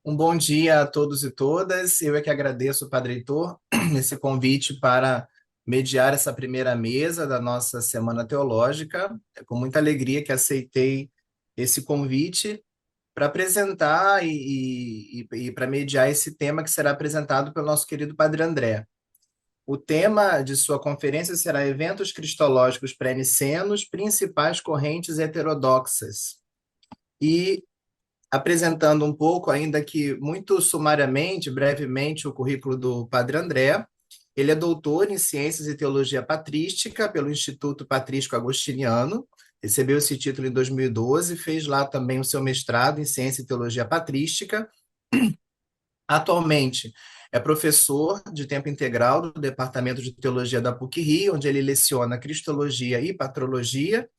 Um bom dia a todos e todas. Eu é que agradeço, Padre Heitor, esse convite para mediar essa primeira mesa da nossa Semana Teológica. É com muita alegria que aceitei esse convite para apresentar e para mediar esse tema que será apresentado pelo nosso querido Padre André. O tema de sua conferência será Eventos Cristológicos Pré-Nicenos, Principais Correntes Heterodoxas. E apresentando um pouco, ainda que muito sumariamente, brevemente, o currículo do Padre André. Ele é doutor em Ciências e Teologia Patrística pelo Instituto Patrístico Agostiniano, recebeu esse título em 2012, fez lá também o seu mestrado em Ciência e Teologia Patrística. Atualmente é professor de tempo integral do Departamento de Teologia da PUC-Rio, onde ele leciona Cristologia e Patrologia.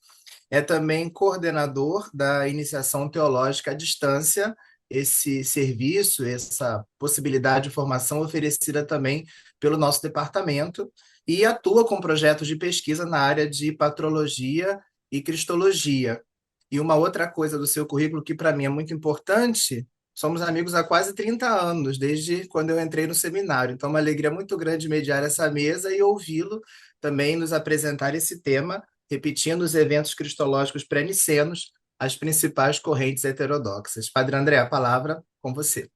É também coordenador da Iniciação Teológica à Distância, esse serviço, essa possibilidade de formação oferecida também pelo nosso departamento, e atua com projetos de pesquisa na área de patrologia e cristologia. E uma outra coisa do seu currículo que para mim é muito importante, somos amigos há quase 30 anos, desde quando eu entrei no seminário. Então, é uma alegria muito grande mediar essa mesa e ouvi-lo também nos apresentar esse tema, repetindo os eventos cristológicos pré-nicenos, as principais correntes heterodoxas. Padre André, a palavra com você.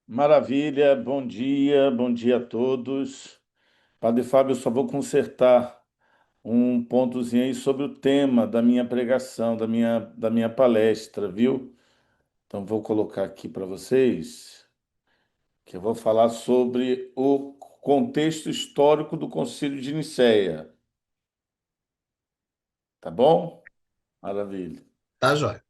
Maravilha, bom dia a todos. Padre Fábio, eu só vou consertar um pontozinho aí sobre o tema da minha pregação, da minha palestra, viu? Então, vou colocar aqui para vocês que eu vou falar sobre o contexto histórico do Concílio de Nicéia, tá bom? Maravilha. Tá, joia?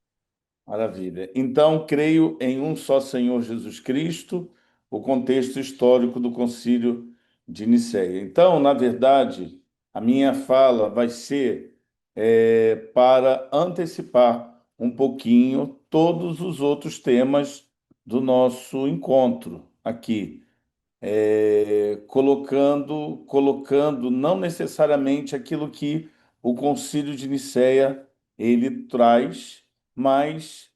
Maravilha. Então, creio em um só Senhor Jesus Cristo, o contexto histórico do Concílio de Nicéia. Então, na verdade, a minha fala vai ser para antecipar um pouquinho todos os outros temas do nosso encontro aqui, colocando não necessariamente aquilo que o Concílio de Nicéia ele traz, mas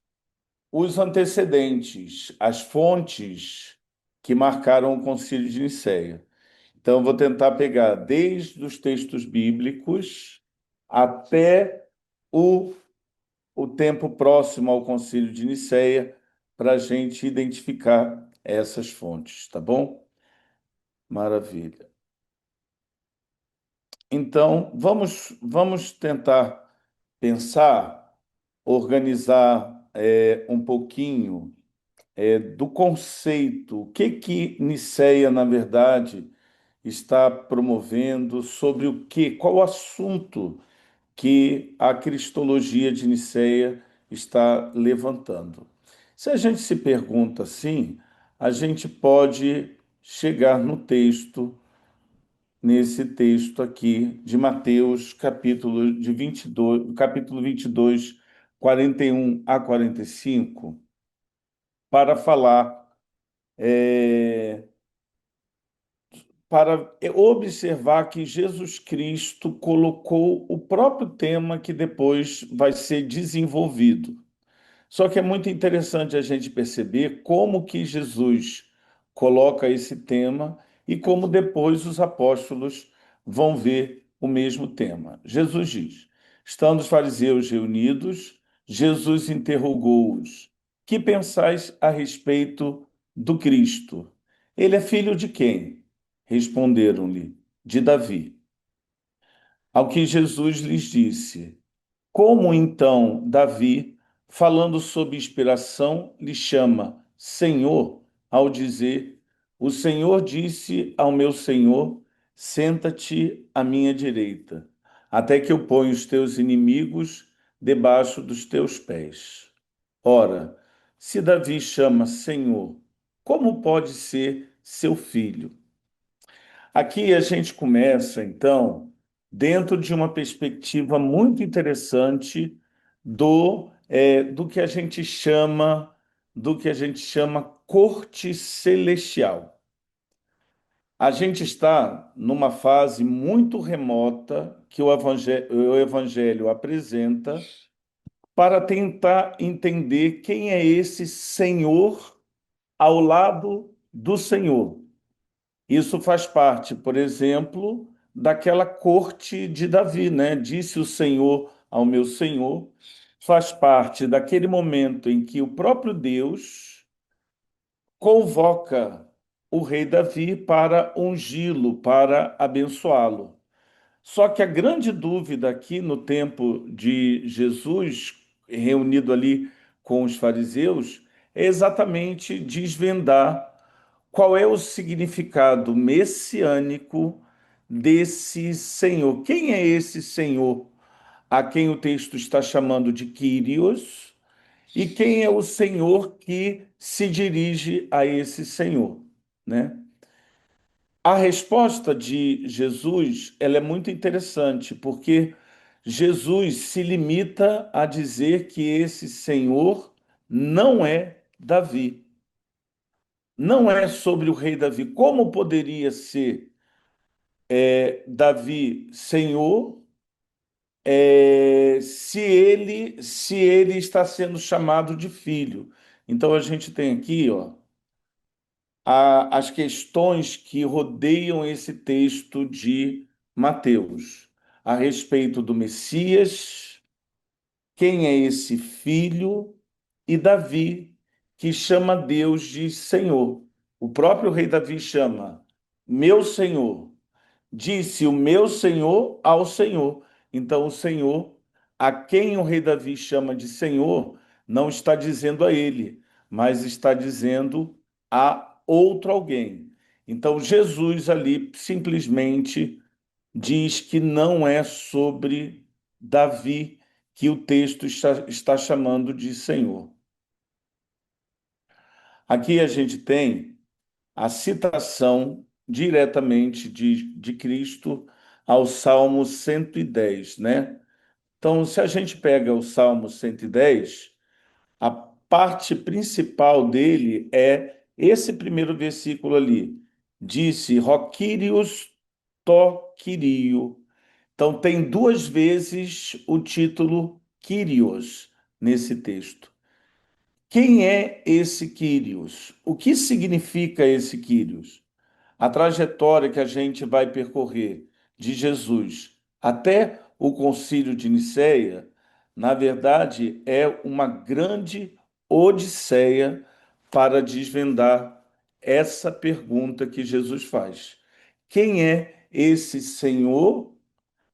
os antecedentes, as fontes que marcaram o Concílio de Nicéia. Então, eu vou tentar pegar desde os textos bíblicos até o, o tempo próximo ao Concílio de Nicéia, para a gente identificar essas fontes, tá bom? Maravilha. Então, vamos tentar pensar, organizar um pouquinho do conceito, o que que Nicéia, na verdade, está promovendo, sobre o que, qual o assunto que a cristologia de Nicéia está levantando. Se a gente se pergunta assim, a gente pode chegar no texto, nesse texto aqui de Mateus, capítulo 22, 41 a 45, para falar é, para observar que Jesus Cristo colocou o próprio tema que depois vai ser desenvolvido. Só que é muito interessante a gente perceber como que Jesus coloca esse tema e como depois os apóstolos vão ver o mesmo tema. Jesus diz: estando os fariseus reunidos, Jesus interrogou-os: que pensais a respeito do Cristo? Ele é filho de quem? Responderam-lhe: de Davi. Ao que Jesus lhes disse: como então Davi, falando sob inspiração, lhe chama Senhor, ao dizer: o Senhor disse ao meu Senhor: senta-te à minha direita, até que eu ponha os teus inimigos debaixo dos teus pés. Ora, se Davi chama Senhor, como pode ser seu filho? Aqui a gente começa, então, dentro de uma perspectiva muito interessante do que a gente chama corte celestial. A gente está numa fase muito remota que o evangelho apresenta para tentar entender quem é esse Senhor ao lado do Senhor. Isso faz parte, por exemplo, daquela corte de Davi, né? Disse o Senhor ao meu Senhor. Faz parte daquele momento em que o próprio Deus convoca o rei Davi para ungí-lo, para abençoá-lo. Só que a grande dúvida aqui no tempo de Jesus, reunido ali com os fariseus, é exatamente desvendar qual é o significado messiânico desse Senhor. Quem é esse Senhor a quem o texto está chamando de Quírios? E quem é o Senhor que se dirige a esse Senhor, né? A resposta de Jesus, ela é muito interessante, porque Jesus se limita a dizer que esse Senhor não é Davi. Não é sobre o rei Davi. Como poderia ser Davi Senhor, se ele está sendo chamado de filho? Então a gente tem aqui, ó, as questões que rodeiam esse texto de Mateus a respeito do Messias, quem é esse filho, e Davi, que chama Deus de Senhor. O próprio rei Davi chama meu Senhor. Disse o meu Senhor ao Senhor. Então, o Senhor, a quem o rei Davi chama de Senhor, não está dizendo a ele, mas está dizendo a outro alguém. Então, Jesus ali simplesmente diz que não é sobre Davi que o texto está chamando de Senhor. Aqui a gente tem a citação diretamente de Cristo ao Salmo 110, né? Então, se a gente pega o Salmo 110, a parte principal dele é esse primeiro versículo ali. Disse, Roquírios to Quirio. Então, tem duas vezes o título Kyrios nesse texto. Quem é esse Kyrios? O que significa esse Kyrios? A trajetória que a gente vai percorrer de Jesus até o Concílio de Nicéia, na verdade, é uma grande odisseia para desvendar essa pergunta que Jesus faz. Quem é esse Senhor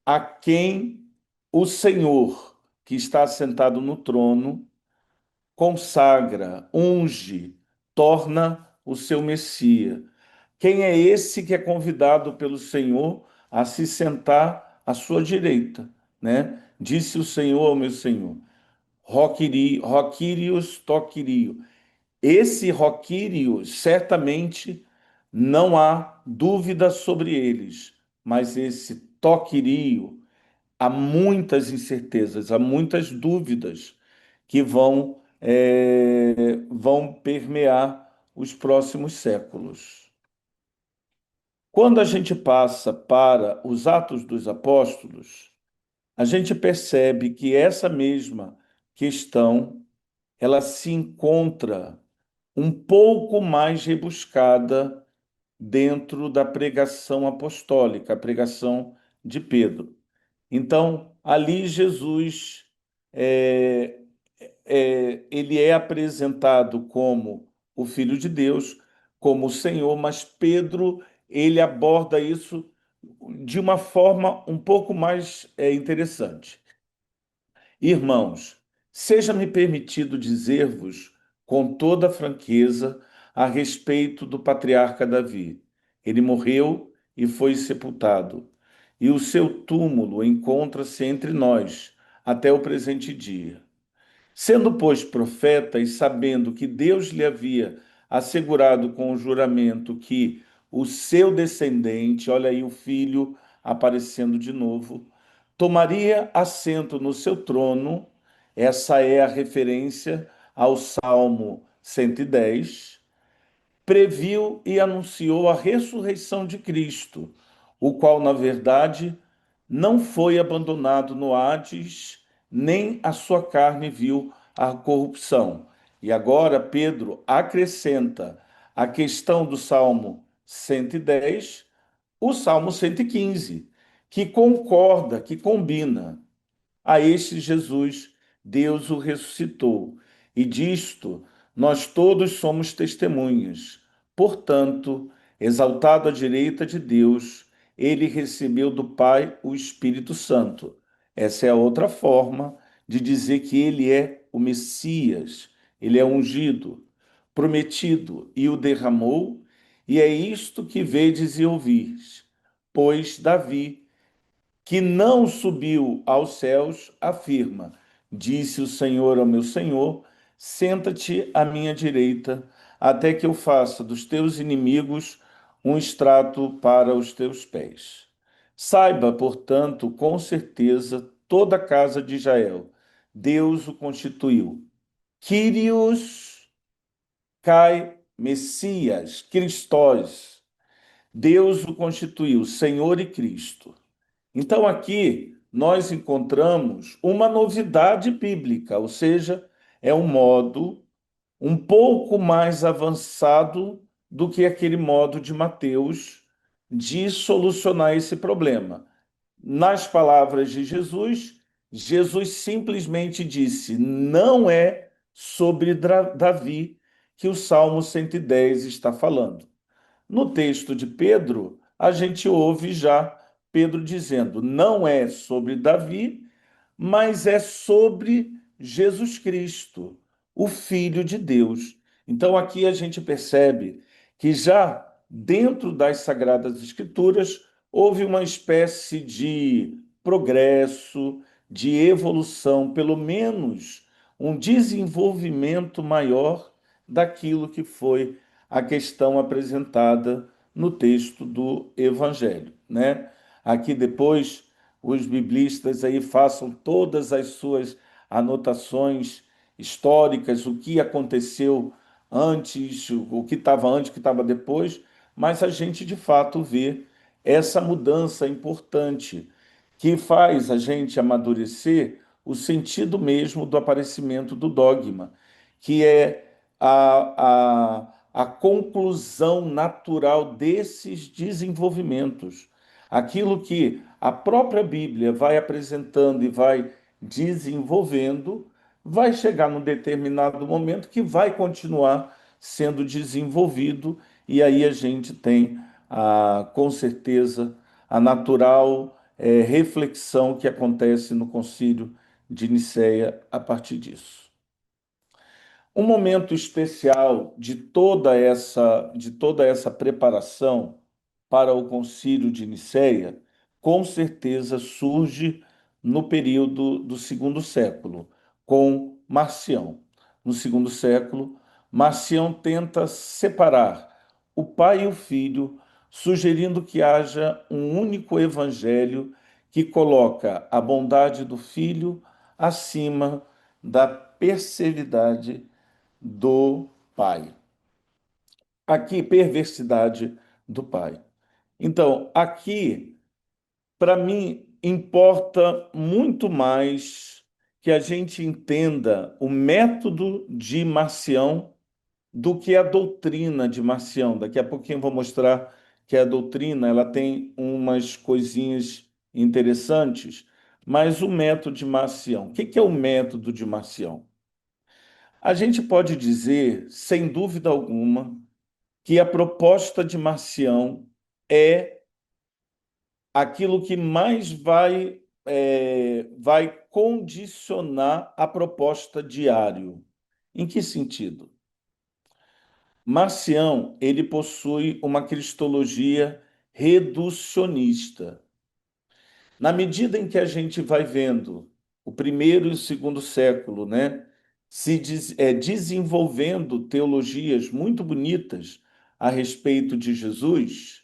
a quem o Senhor, que está sentado no trono, consagra, unge, torna o seu Messias? Quem é esse que é convidado pelo Senhor a se sentar à sua direita, né? Disse o Senhor ao meu Senhor, Roquírios toquirio. Esse Roquírios, certamente não há dúvida sobre eles, mas esse toquirio, há muitas incertezas, há muitas dúvidas que vão permear os próximos séculos. Quando a gente passa para os Atos dos Apóstolos, a gente percebe que essa mesma questão ela se encontra um pouco mais rebuscada dentro da pregação apostólica, a pregação de Pedro. Então, ali Jesus é, ele é apresentado como o Filho de Deus, como o Senhor, mas Pedro ele aborda isso de uma forma um pouco mais interessante. Irmãos, seja-me permitido dizer-vos com toda franqueza a respeito do patriarca Davi. Ele morreu e foi sepultado, e o seu túmulo encontra-se entre nós até o presente dia. Sendo, pois, profeta e sabendo que Deus lhe havia assegurado com o juramento que o seu descendente, olha aí o filho aparecendo de novo, tomaria assento no seu trono, essa é a referência ao Salmo 110, previu e anunciou a ressurreição de Cristo, o qual, na verdade, não foi abandonado no Hades, nem a sua carne viu a corrupção. E agora Pedro acrescenta a questão do Salmo 110, o Salmo 115, que concorda, que combina. A este Jesus, Deus o ressuscitou. E disto nós todos somos testemunhas. Portanto, exaltado à direita de Deus, ele recebeu do Pai o Espírito Santo. Essa é a outra forma de dizer que ele é o Messias, ele é ungido, prometido e o derramou, e é isto que vedes e ouvis. Pois Davi, que não subiu aos céus, afirma: Disse o Senhor ao meu Senhor: Senta-te à minha direita, até que eu faça dos teus inimigos um estrato para os teus pés. Saiba, portanto, com certeza, toda a casa de Israel, Deus o constituiu. Kyrios kai Messias, Christos. Deus o constituiu Senhor e Cristo. Então, aqui nós encontramos uma novidade bíblica, ou seja, é um modo um pouco mais avançado do que aquele modo de Mateus de solucionar esse problema. Nas palavras de Jesus, Jesus simplesmente disse: não é sobre Davi que o Salmo 110 está falando. No texto de Pedro, a gente ouve já Pedro dizendo: não é sobre Davi, mas é sobre Jesus Cristo, o Filho de Deus. Então aqui a gente percebe que já dentro das Sagradas Escrituras houve uma espécie de progresso, de evolução, pelo menos um desenvolvimento maior daquilo que foi a questão apresentada no texto do Evangelho, né? Aqui depois os biblistas aí façam todas as suas anotações históricas, o que aconteceu antes, o que estava antes, o que estava depois, mas a gente de fato vê essa mudança importante que faz a gente amadurecer o sentido mesmo do aparecimento do dogma, que é a conclusão natural desses desenvolvimentos. Aquilo que a própria Bíblia vai apresentando e vai desenvolvendo, vai chegar num determinado momento que vai continuar sendo desenvolvido, e aí a gente tem, com certeza, a natural reflexão que acontece no Concílio de Nicéia a partir disso. Um momento especial de toda essa preparação para o Concílio de Nicéia, com certeza surge no período do segundo século, com Marcião. No segundo século, Marcião tenta separar o pai e o filho, sugerindo que haja um único evangelho que coloca a bondade do filho acima da perseveridade do pai. Aqui, perversidade do pai. Então, aqui, para mim, importa muito mais que a gente entenda o método de Marcião do que a doutrina de Marcião. Daqui a pouquinho eu vou mostrar que a doutrina ela tem umas coisinhas interessantes, mas o método de Marcião. O que é o método de Marcião? A gente pode dizer, sem dúvida alguma, que a proposta de Marcião é aquilo que mais vai condicionar a proposta de Ario. Em que sentido? Marcião, ele possui uma cristologia reducionista. Na medida em que a gente vai vendo o primeiro e o segundo século, né, desenvolvendo teologias muito bonitas a respeito de Jesus,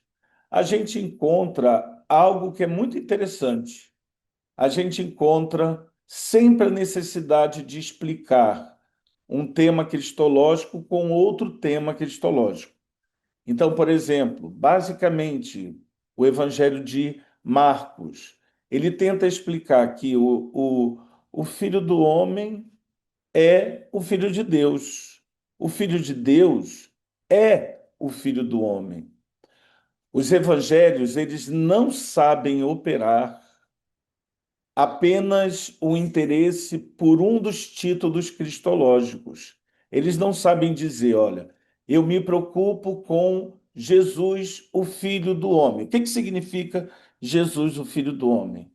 a gente encontra algo que é muito interessante. A gente encontra sempre a necessidade de explicar um tema cristológico com outro tema cristológico. Então, por exemplo, basicamente, o Evangelho de Marcos, ele tenta explicar que o Filho do Homem é o Filho de Deus. O Filho de Deus é o Filho do Homem. Os evangelhos, eles não sabem operar apenas o interesse por um dos títulos cristológicos. Eles não sabem dizer, olha, eu me preocupo com Jesus, o Filho do Homem. O que que significa Jesus, o Filho do Homem?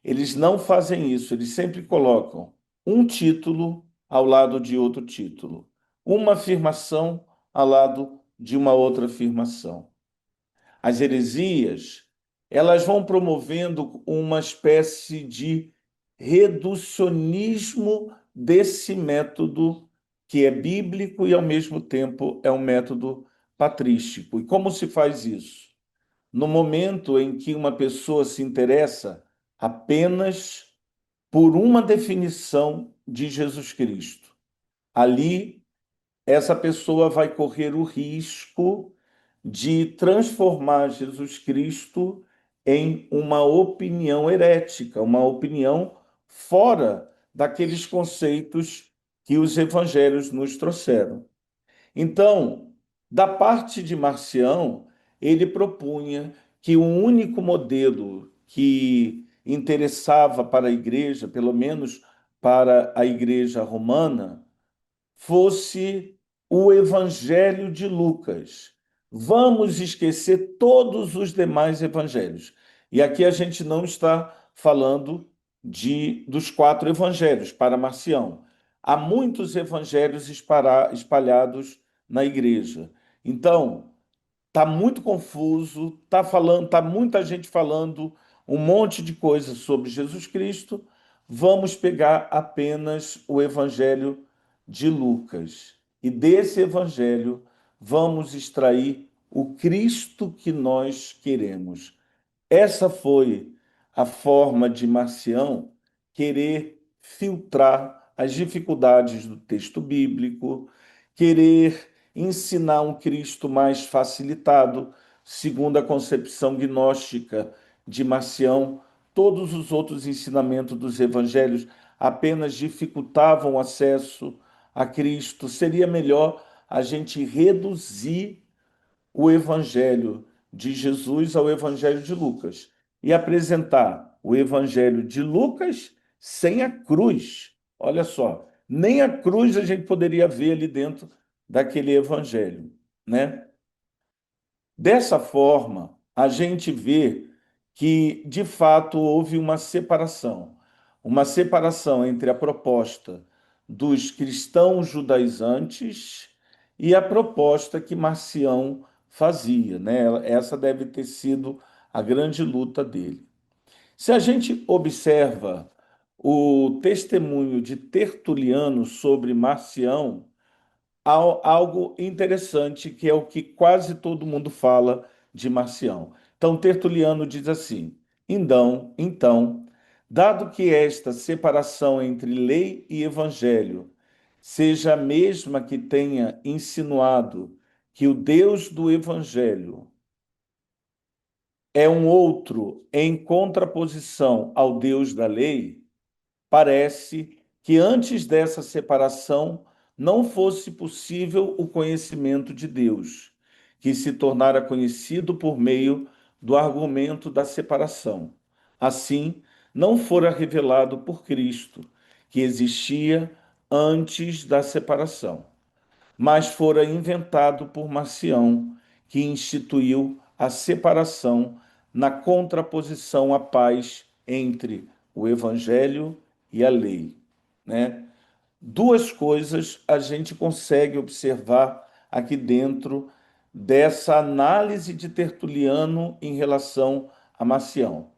Eles não fazem isso, eles sempre colocam um título ao lado de outro título, uma afirmação ao lado de uma outra afirmação. As heresias, elas vão promovendo uma espécie de reducionismo desse método que é bíblico e, ao mesmo tempo, é um método patrístico. E como se faz isso? No momento em que uma pessoa se interessa apenas por uma definição de Jesus Cristo, ali essa pessoa vai correr o risco de transformar Jesus Cristo em uma opinião herética, uma opinião fora daqueles conceitos que os evangelhos nos trouxeram. Então, da parte de Marcião, ele propunha que o único modelo que interessava para a igreja, pelo menos para a igreja romana, fosse o Evangelho de Lucas. Vamos esquecer todos os demais evangelhos. E aqui a gente não está falando dos quatro evangelhos para Marcião. Há muitos evangelhos espalhados na igreja. Então, tá muito confuso, tá muita gente falando um monte de coisas sobre Jesus Cristo. Vamos pegar apenas o Evangelho de Lucas. E desse evangelho vamos extrair o Cristo que nós queremos. Essa foi a forma de Marcião querer filtrar as dificuldades do texto bíblico, querer ensinar um Cristo mais facilitado, segundo a concepção gnóstica de Marcião. Todos os outros ensinamentos dos evangelhos apenas dificultavam o acesso a Cristo. Seria melhor a gente reduzir o Evangelho de Jesus ao Evangelho de Lucas e apresentar o Evangelho de Lucas sem a cruz. Olha só, nem a cruz a gente poderia ver ali dentro daquele Evangelho, né? Dessa forma, a gente vê que, de fato, houve uma separação entre a proposta dos cristãos judaizantes e a proposta que Marcião fazia, né? Essa deve ter sido a grande luta dele. Se a gente observa o testemunho de Tertuliano sobre Marcião, algo interessante, que é o que quase todo mundo fala de Marcião. Então, Tertuliano diz assim: então, dado que esta separação entre lei e evangelho seja a mesma que tenha insinuado que o Deus do evangelho é um outro em contraposição ao Deus da lei, parece que antes dessa separação não fosse possível o conhecimento de Deus, que se tornara conhecido por meio do argumento da separação. Assim, não fora revelado por Cristo, que existia antes da separação, mas fora inventado por Marcião, que instituiu a separação na contraposição à paz entre o Evangelho e a lei, né? Duas coisas a gente consegue observar aqui dentro dessa análise de Tertuliano em relação a Marcião.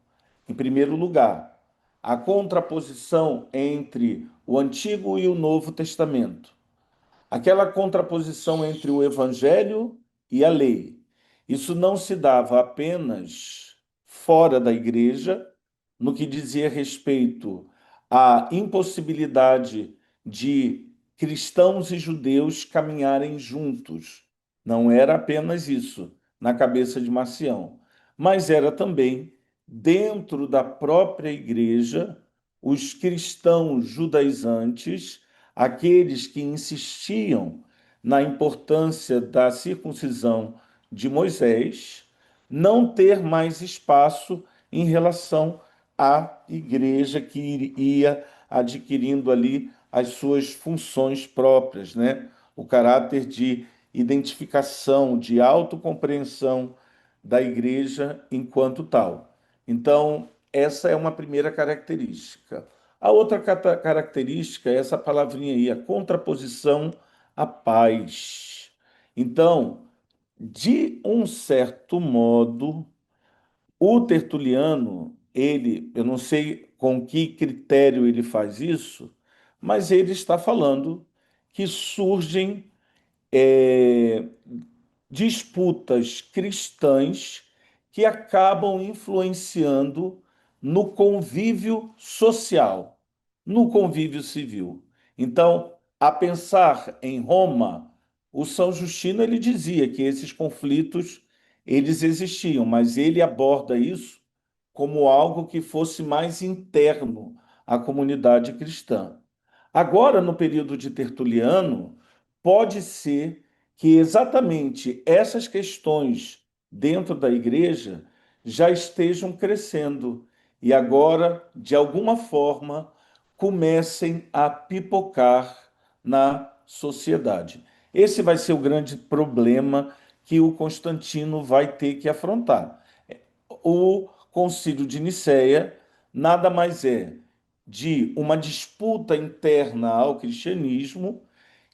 Em primeiro lugar, a contraposição entre o Antigo e o Novo Testamento, aquela contraposição entre o evangelho e a lei. Isso não se dava apenas fora da igreja, no que dizia respeito à impossibilidade de cristãos e judeus caminharem juntos. Não era apenas isso na cabeça de Marcião, mas era também dentro da própria igreja os cristãos judaizantes, aqueles que insistiam na importância da circuncisão de Moisés, não ter mais espaço em relação à igreja que ia adquirindo ali as suas funções próprias, né? O caráter de identificação, de autocompreensão da igreja enquanto tal. Então, essa é uma primeira característica. A outra característica é essa palavrinha aí, a contraposição à paz. Então, de um certo modo, o Tertuliano, ele, eu não sei com que critério ele faz isso, mas ele está falando que surgem é, disputas cristãs que acabam influenciando no convívio social, no convívio civil. Então, a pensar em Roma, o São Justino ele dizia que esses conflitos eles existiam, mas ele aborda isso como algo que fosse mais interno à comunidade cristã. Agora, no período de Tertuliano, pode ser que exatamente essas questões dentro da igreja já estejam crescendo e agora, de alguma forma, comecem a pipocar na sociedade. Esse vai ser o grande problema que o Constantino vai ter que afrontar. O Concílio de Nicéia nada mais é de uma disputa interna ao cristianismo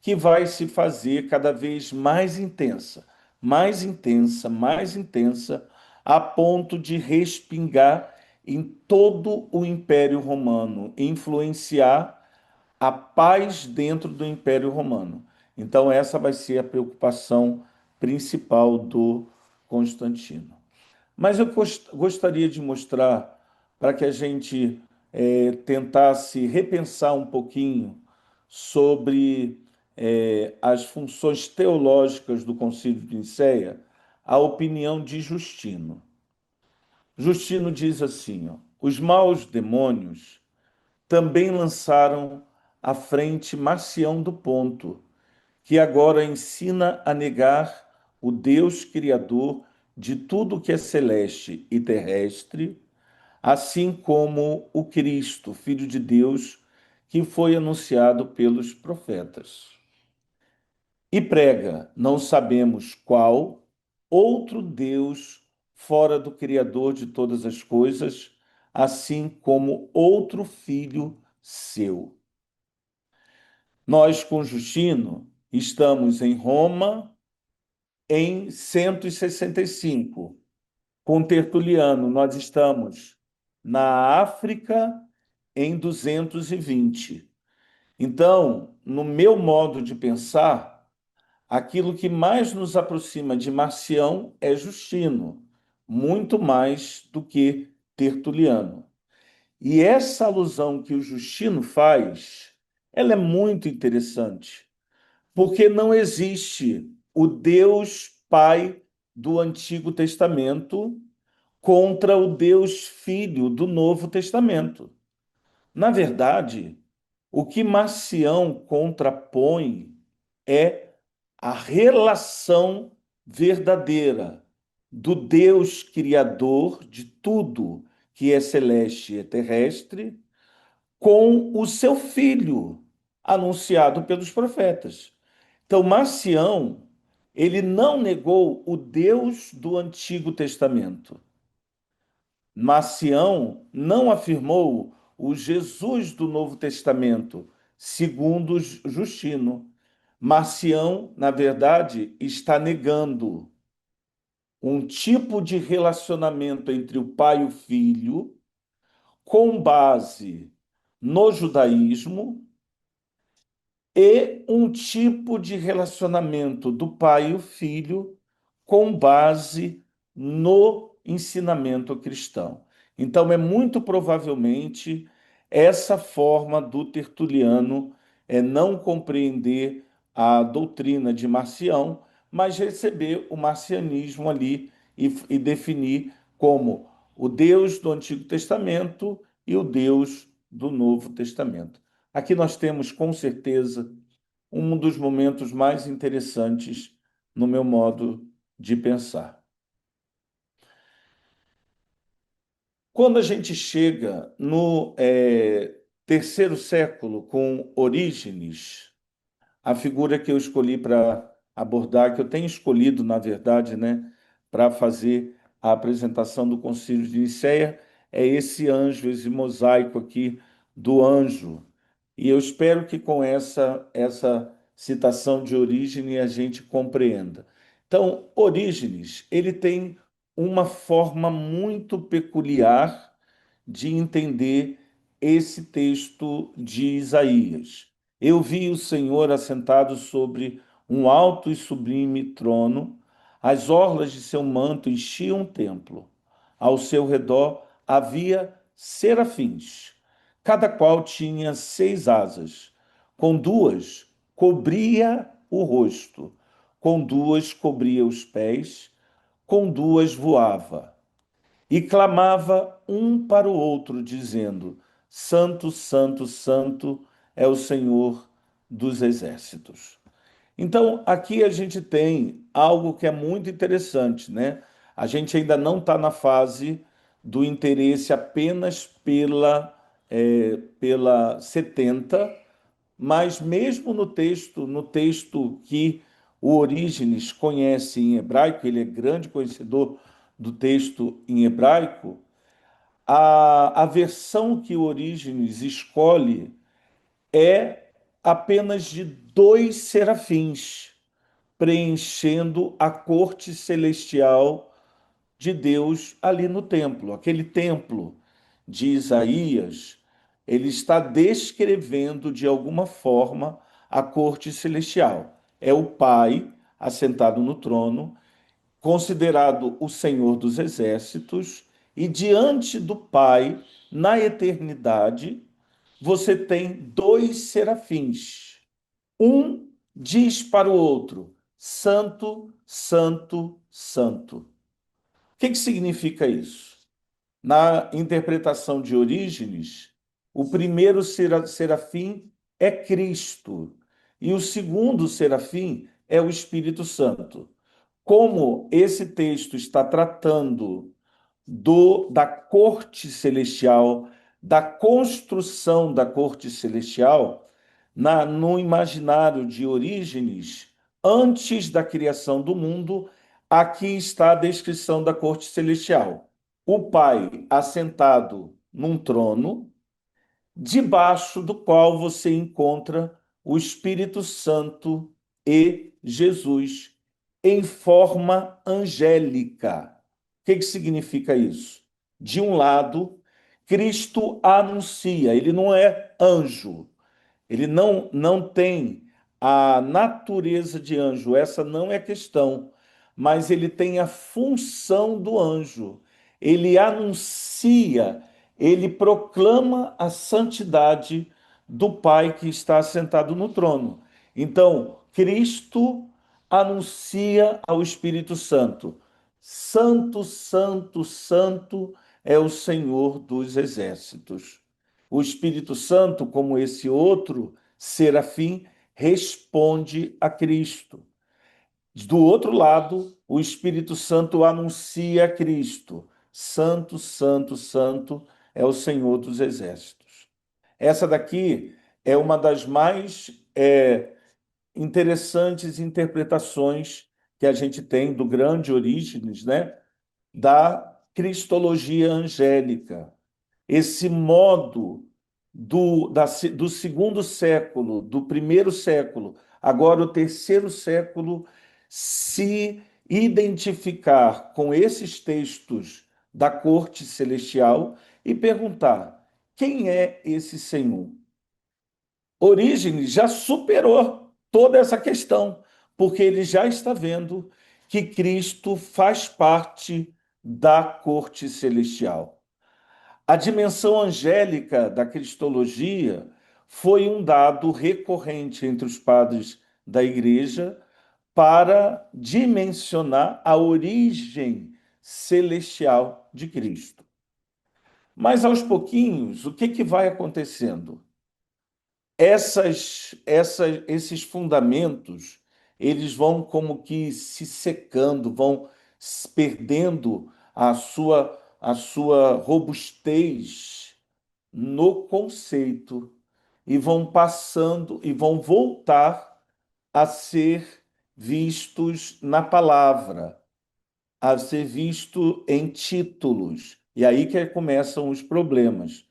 que vai se fazer cada vez mais intensa, mais intensa, mais intensa, a ponto de respingar em todo o Império Romano, influenciar a paz dentro do Império Romano. Então, essa vai ser a preocupação principal do Constantino. Mas eu gostaria de mostrar para que a gente tentasse repensar um pouquinho sobre as funções teológicas do Concílio de Nicéia, a opinião de Justino. Justino diz assim: ó, os maus demônios também lançaram à frente Marcião do Ponto, que agora ensina a negar o Deus Criador de tudo que é celeste e terrestre, assim como o Cristo, Filho de Deus, que foi anunciado pelos profetas. E prega, não sabemos qual, outro Deus fora do Criador de todas as coisas, assim como outro filho seu. Nós, com Justino, estamos em Roma em 165. Com Tertuliano, nós estamos na África em 220. Então, no meu modo de pensar, aquilo que mais nos aproxima de Marcião é Justino, muito mais do que Tertuliano. E essa alusão que o Justino faz, ela é muito interessante, porque não existe o Deus Pai do Antigo Testamento contra o Deus Filho do Novo Testamento. Na verdade, o que Marcião contrapõe é a relação verdadeira do Deus Criador de tudo que é celeste e terrestre com o seu Filho, anunciado pelos profetas. Então, Marcião, ele não negou o Deus do Antigo Testamento. Marcião não afirmou o Jesus do Novo Testamento, segundo Justino. Marcião, na verdade, está negando um tipo de relacionamento entre o pai e o filho com base no judaísmo e um tipo de relacionamento do pai e o filho com base no ensinamento cristão. Então, é muito provavelmente essa forma do Tertuliano não compreender a doutrina de Marcião, mas receber o marcianismo ali e definir como o Deus do Antigo Testamento e o Deus do Novo Testamento. Aqui nós temos, com certeza, um dos momentos mais interessantes no meu modo de pensar. Quando a gente chega no terceiro século, com Orígenes, a figura que eu escolhi para abordar, que eu tenho escolhido, na verdade, né, para fazer a apresentação do Concílio de Nicéia, é esse anjo, esse mosaico aqui do anjo. E eu espero que com essa citação de Orígenes a gente compreenda. Então, Orígenes, ele tem uma forma muito peculiar de entender esse texto de Isaías. Eu vi o Senhor assentado sobre um alto e sublime trono, as orlas de seu manto enchiam o templo. Ao seu redor havia serafins, cada qual tinha 6 asas. Com duas cobria o rosto, com duas cobria os pés, com duas voava. E clamava um para o outro, dizendo: Santo, Santo, Santo é o Senhor dos exércitos. Então, aqui a gente tem algo que é muito interessante, né? A gente ainda não está na fase do interesse apenas pela 70, mas mesmo no texto que o Orígenes conhece em hebraico, ele é grande conhecedor do texto em hebraico, a versão que o Orígenes escolhe é apenas de 2 serafins, preenchendo a corte celestial de Deus ali no templo. Aquele templo de Isaías, ele está descrevendo de alguma forma a corte celestial. É o Pai assentado no trono, considerado o Senhor dos exércitos, e diante do Pai, na eternidade, você tem 2 serafins. Um diz para o outro: Santo, Santo, Santo. O que significa isso? Na interpretação de Orígenes, o primeiro serafim é Cristo e o segundo serafim é o Espírito Santo. Como esse texto está tratando da corte celestial, da construção da corte celestial, no imaginário de Orígenes, antes da criação do mundo, aqui está a descrição da corte celestial. O Pai assentado num trono, debaixo do qual você encontra o Espírito Santo e Jesus em forma angélica. O que significa isso? De um lado, Cristo anuncia, ele não é anjo, ele não tem a natureza de anjo, essa não é a questão, mas ele tem a função do anjo. Ele anuncia, ele proclama a santidade do Pai que está sentado no trono. Então, Cristo anuncia ao Espírito Santo: Santo, Santo, Santo é o Senhor dos exércitos. O Espírito Santo, como esse outro serafim, responde a Cristo. Do outro lado, o Espírito Santo anuncia a Cristo: Santo, Santo, Santo é o Senhor dos exércitos. Essa daqui é uma das mais interessantes interpretações que a gente tem do grande Orígenes, né? Da cristologia angélica. Esse modo do segundo século, do primeiro século, agora o terceiro século, se identificar com esses textos da corte celestial e perguntar: quem é esse Senhor? Orígenes já superou toda essa questão, porque ele já está vendo que Cristo faz parte da corte celestial. A dimensão angélica da cristologia foi um dado recorrente entre os padres da Igreja para dimensionar a origem celestial de Cristo. Mas aos pouquinhos, o que que vai acontecendo? Esses fundamentos, eles vão como que se secando, vão perdendo a sua robustez no conceito e vão passando e vão voltar a ser vistos na palavra, a ser visto em títulos. E aí que começam os problemas.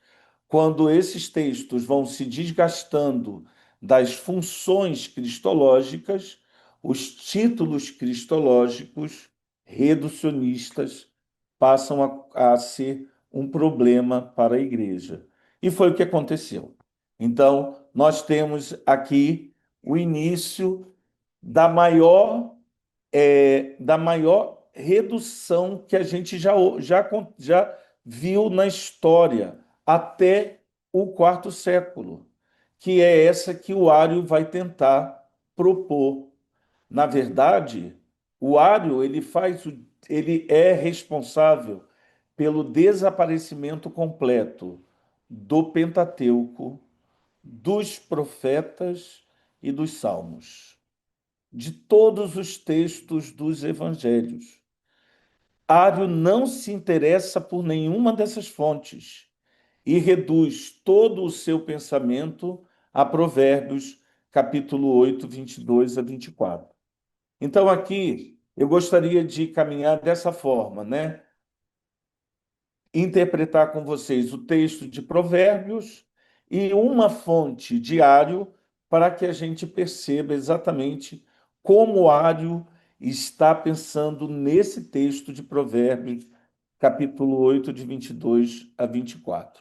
Quando esses textos vão se desgastando das funções cristológicas, os títulos cristológicos reducionistas passam a ser um problema para a igreja. E foi o que aconteceu. Então, nós temos aqui o início da maior redução que a gente já viu na história, até o quarto século, que é essa que o Ário vai tentar propor. Na verdade, o Ário ele é responsável pelo desaparecimento completo do Pentateuco, dos profetas e dos salmos, de todos os textos dos evangelhos. Ário não se interessa por nenhuma dessas fontes e reduz todo o seu pensamento a Provérbios, capítulo 8, 22 a 24. Então, aqui, eu gostaria de caminhar dessa forma, né? Interpretar com vocês o texto de Provérbios e uma fonte diário para que a gente perceba exatamente como Ário está pensando nesse texto de Provérbios, capítulo 8, de 22 a 24.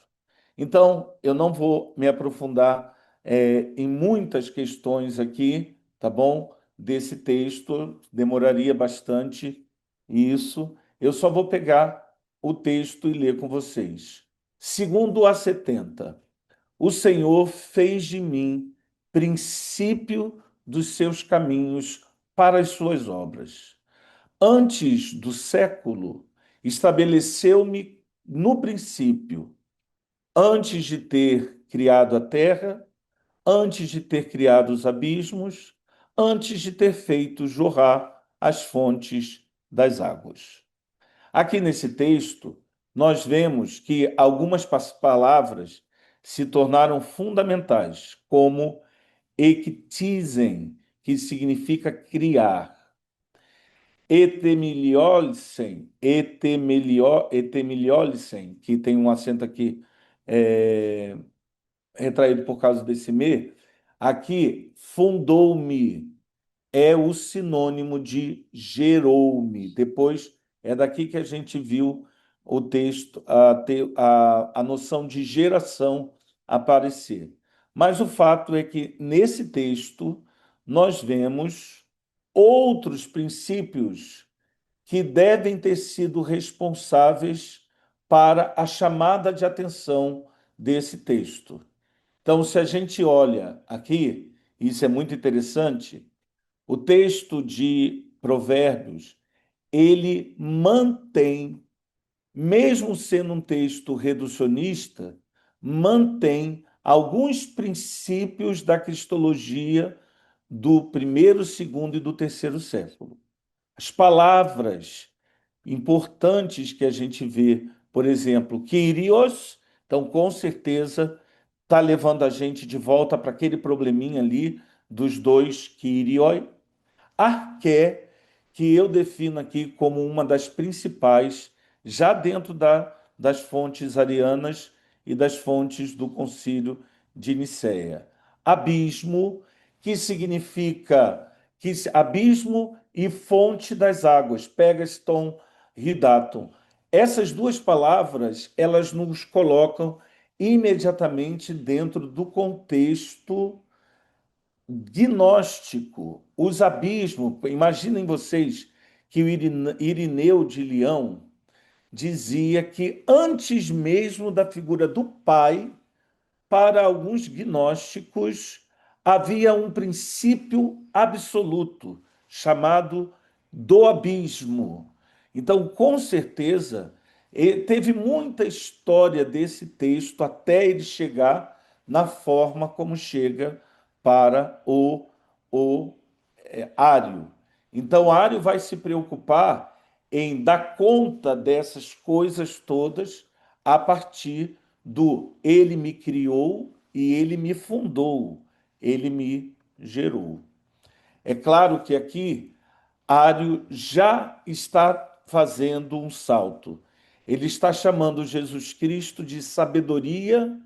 Então, eu não vou me aprofundar em muitas questões aqui, tá bom? Desse texto, demoraria bastante isso. Eu só vou pegar o texto e ler com vocês. Segundo a 70, o Senhor fez de mim princípio dos seus caminhos para as suas obras. Antes do século, estabeleceu-me no princípio, antes de ter criado a terra, antes de ter criado os abismos, antes de ter feito jorrar as fontes das águas. Aqui nesse texto, nós vemos que algumas palavras se tornaram fundamentais, como ectisen, que significa criar, etemeliolisen, que tem um acento aqui retraído por causa desse me, aqui fundou-me, é o sinônimo de gerou-me. Depois é daqui que a gente viu o texto, a noção de geração aparecer. Mas o fato é que nesse texto nós vemos outros princípios que devem ter sido responsáveis para a chamada de atenção desse texto. Então, se a gente olha aqui, isso é muito interessante, o texto de Provérbios, ele mantém, mesmo sendo um texto reducionista, mantém alguns princípios da cristologia do primeiro, segundo e do terceiro século. As palavras importantes que a gente vê, por exemplo, Kyrios, então com certeza está levando a gente de volta para aquele probleminha ali dos dois Kyrioi. Arqué, que eu defino aqui como uma das principais, já dentro das fontes arianas e das fontes do Concílio de Nicéia. Abismo, que significa abismo e fonte das águas, Pegaston, Hidaton. Essas duas palavras, elas nos colocam imediatamente dentro do contexto gnóstico, os abismos. Imaginem vocês que o Irineu de Leão dizia que antes mesmo da figura do pai, para alguns gnósticos, havia um princípio absoluto chamado do abismo. Então, com certeza, E teve muita história desse texto até ele chegar na forma como chega para o Ário. Então, Ário vai se preocupar em dar conta dessas coisas todas a partir do ele me criou e ele me fundou, ele me gerou. É claro que aqui Ário já está fazendo um salto. Ele está chamando Jesus Cristo de sabedoria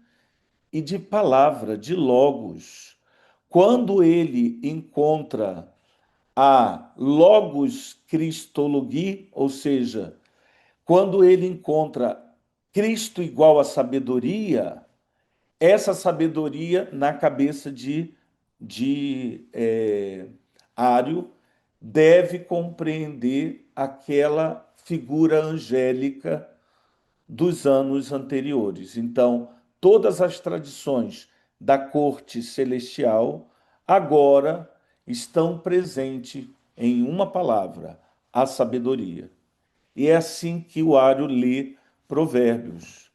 e de palavra, de logos. Quando ele encontra a logos Christologia, ou seja, quando ele encontra Cristo igual a sabedoria, essa sabedoria na cabeça de Ário deve compreender aquela figura angélica dos anos anteriores. Então, todas as tradições da corte celestial agora estão presentes em uma palavra, a sabedoria. E é assim que o Ário lê Provérbios.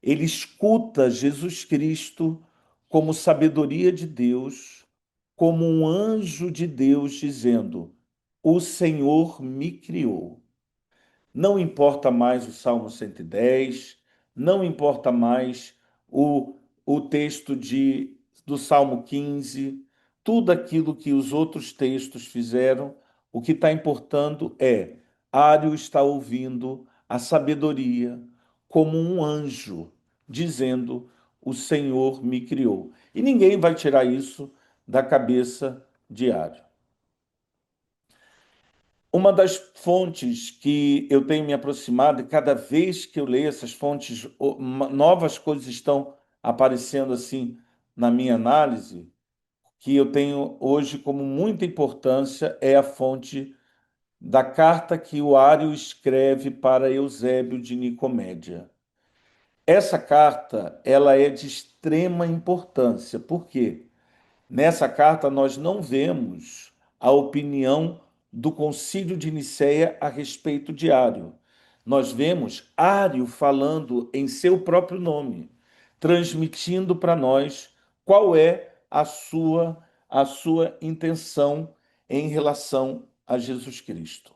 Ele escuta Jesus Cristo como sabedoria de Deus, como um anjo de Deus dizendo: O Senhor me criou. Não importa mais o Salmo 110, não importa mais o, o texto do Salmo 15, tudo aquilo que os outros textos fizeram, o que está importando é Ário está ouvindo a sabedoria como um anjo, dizendo: O Senhor me criou. E ninguém vai tirar isso da cabeça de Ário. Uma das fontes que eu tenho me aproximado, e cada vez que eu leio essas fontes, novas coisas estão aparecendo assim na minha análise, que eu tenho hoje como muita importância, é a fonte da carta que o Ário escreve para Eusébio de Nicomédia. Essa carta, ela é de extrema importância. Por quê? Nessa carta, nós não vemos a opinião do Concílio de Nicéia a respeito de Ário. Nós vemos Ário falando em seu próprio nome, transmitindo para nós qual é a sua intenção em relação a Jesus Cristo.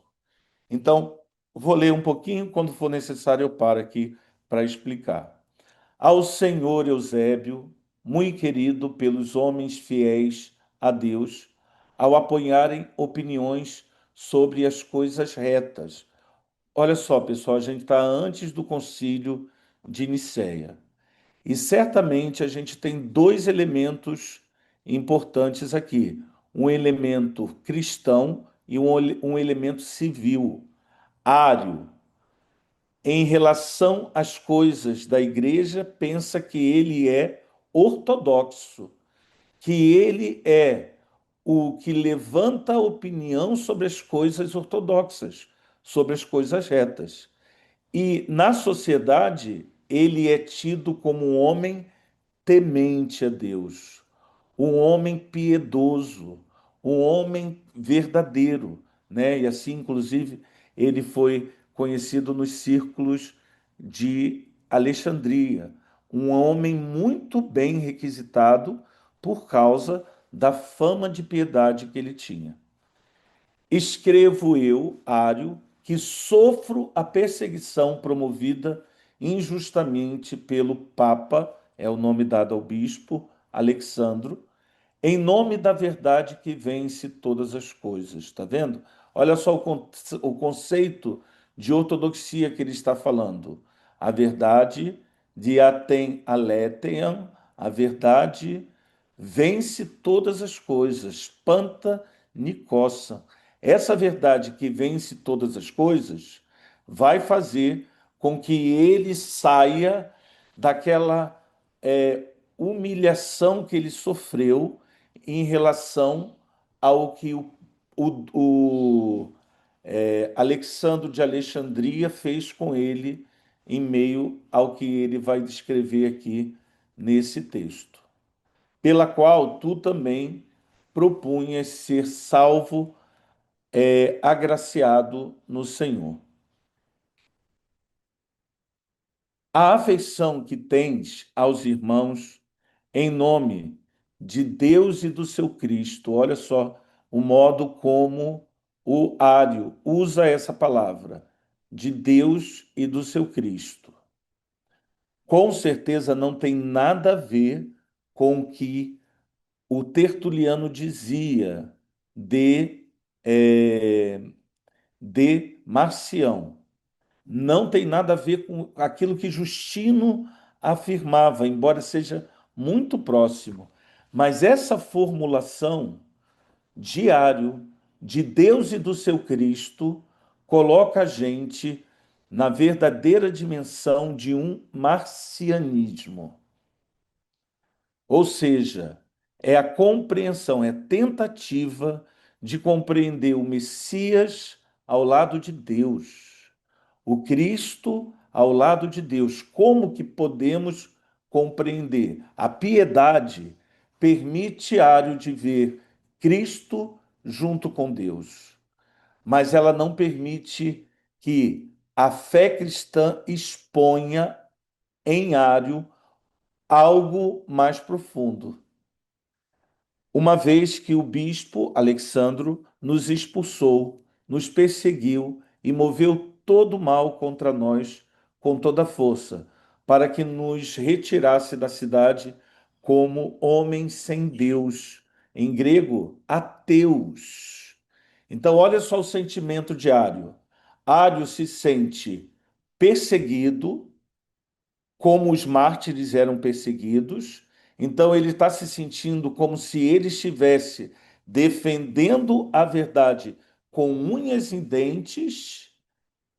Então, vou ler um pouquinho, quando for necessário, eu paro aqui para explicar. Ao senhor Eusébio, muito querido pelos homens fiéis a Deus, ao apoiarem opiniões sobre as coisas retas. Olha só, pessoal, a gente está antes do concílio de Nicéia. E certamente a gente tem dois elementos importantes aqui: um elemento cristão e um elemento civil. Ário, em relação às coisas da igreja, pensa que ele é ortodoxo, que ele é o que levanta a opinião sobre as coisas ortodoxas, sobre as coisas retas. E na sociedade, ele é tido como um homem temente a Deus, um homem piedoso, um homem verdadeiro, né? E assim, inclusive, ele foi conhecido nos círculos de Alexandria, um homem muito bem requisitado por causa da fama de piedade que ele tinha. Escrevo eu, Ário, que sofro a perseguição promovida injustamente pelo Papa, é o nome dado ao bispo, Alexandro, em nome da verdade que vence todas as coisas. Está vendo? Olha só o conceito de ortodoxia que ele está falando. A verdade, diatem aletheia, a verdade vence todas as coisas, panta nicossa. Essa verdade que vence todas as coisas vai fazer com que ele saia daquela humilhação que ele sofreu em relação ao que Alexandre de Alexandria fez com ele em meio ao que ele vai descrever aqui nesse texto, pela qual tu também propunhas ser salvo, agraciado no Senhor. a afeição que tens aos irmãos em nome de Deus e do seu Cristo. Olha só o modo como o Ário usa essa palavra, de Deus e do seu Cristo. Com certeza não tem nada a ver com o que o Tertuliano dizia de, eh, de Marcião. Não tem nada a ver com aquilo que Justino afirmava, embora seja muito próximo. Mas essa formulação diário de Deus e do seu Cristo coloca a gente na verdadeira dimensão de um marcianismo. Ou seja, é a compreensão, é a tentativa de compreender o Messias ao lado de Deus, o Cristo ao lado de Deus. Como que podemos compreender? A piedade permite Ário de ver Cristo junto com Deus, mas ela não permite que a fé cristã exponha em Ário algo mais profundo. Uma vez que o bispo Alexandro nos expulsou, nos perseguiu e moveu todo o mal contra nós com toda força, para que nos retirasse da cidade como homens sem Deus, em grego, ateus. Então, olha só o sentimento de Ário. Ário se sente perseguido, como os mártires eram perseguidos, então ele está se sentindo como se ele estivesse defendendo a verdade com unhas e dentes,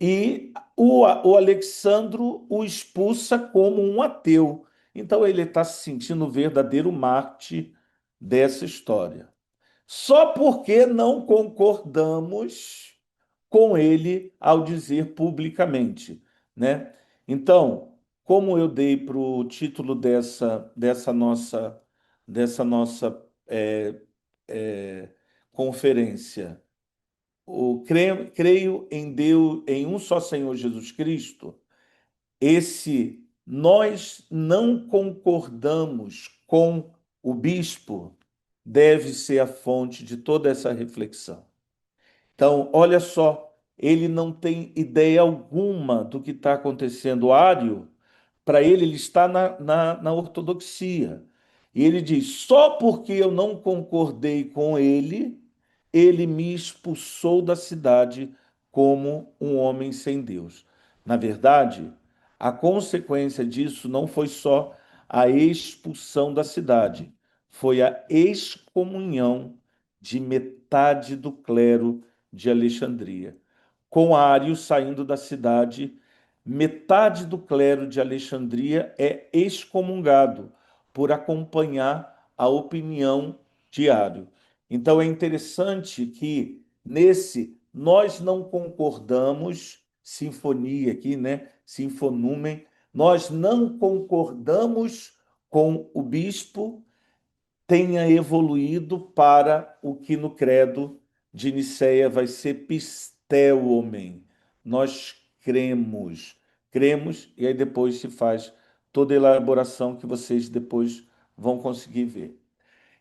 e o Alexandro o expulsa como um ateu. Então ele está se sentindo o verdadeiro mártir dessa história. Só porque não concordamos com ele ao dizer publicamente, né? Então, como eu dei para o título dessa nossa é, conferência, creio em Deus, em um só Senhor Jesus Cristo, esse nós não concordamos com o bispo deve ser a fonte de toda essa reflexão. Então, olha só, ele não tem ideia alguma do que está acontecendo. Ário, para ele está na ortodoxia. E ele diz: só porque eu não concordei com ele, ele me expulsou da cidade como um homem sem Deus. Na verdade, a consequência disso não foi só a expulsão da cidade, foi a excomunhão de metade do clero de Alexandria. Com Ário saindo da cidade, metade do clero de Alexandria é excomungado por acompanhar a opinião de Ário. Então é interessante que nesse nós não concordamos, sinfonia aqui, né? Sinfonumen, nós não concordamos com o bispo tenha evoluído para o que no credo de Nicéia vai ser pistéomen. Nós cremos, e aí depois se faz toda a elaboração que vocês depois vão conseguir ver.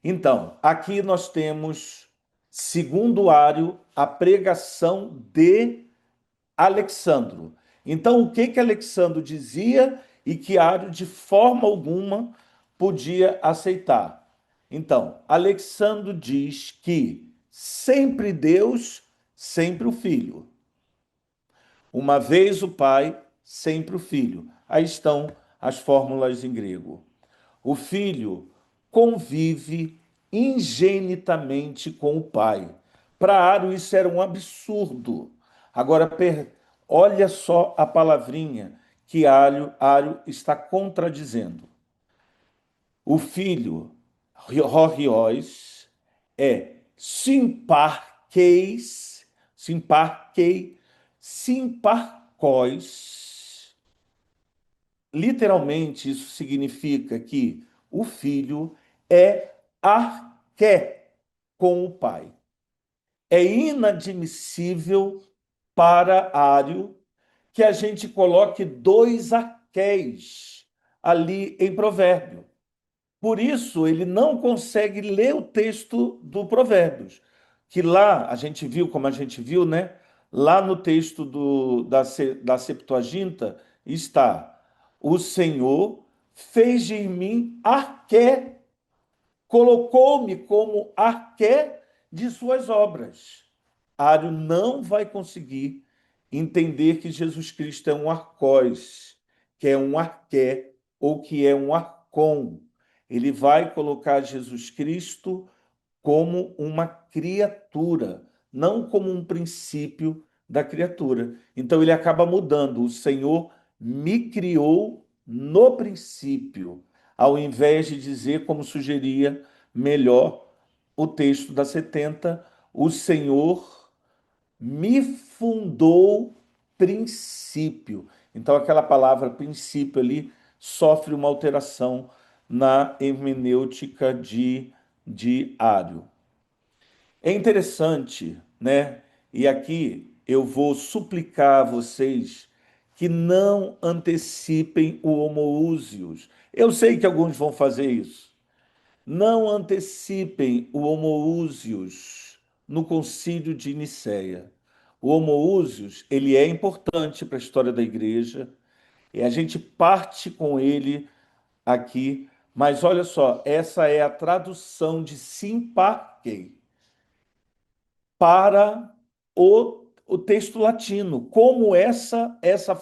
Então, aqui nós temos, segundo Ário, a pregação de Alexandro. Então, o que Alexandro dizia e que Ário, de forma alguma, podia aceitar? Então, Alexandro diz que sempre Deus, sempre o Filho. Uma vez o Pai, sempre o Filho. Aí estão as fórmulas em grego. O Filho convive ingenitamente com o Pai. Para Ário, isso era um absurdo. Agora, olha só a palavrinha que Ário está contradizendo. O Filho, Roriós, é simparkos. Literalmente, isso significa que o filho é arqué com o pai. É inadmissível para Ário que a gente coloque dois arqués ali em Provérbio. Por isso, ele não consegue ler o texto do Provérbios, que lá a gente viu, como a gente viu, né? Lá no texto da Septuaginta está: o Senhor fez de mim arqué, colocou-me como arqué de suas obras. Ário não vai conseguir entender que Jesus Cristo é um arcós, que é um arqué ou que é um arcon. Ele vai colocar Jesus Cristo como uma criatura, não como um princípio da criatura. Então ele acaba mudando. O Senhor me criou no princípio, ao invés de dizer, como sugeria melhor o texto da 70, o Senhor me fundou princípio. Então, aquela palavra princípio ali sofre uma alteração na hermenêutica de Ário. É interessante, né? E aqui eu vou suplicar a vocês que não antecipem o homoúsios. Eu sei que alguns vão fazer isso. Não antecipem o homoúsios no concílio de Nicéia. O homoúsios, ele é importante para a história da igreja, e a gente parte com ele aqui, mas olha só, essa é a tradução de Simparquei para o texto latino. Como essa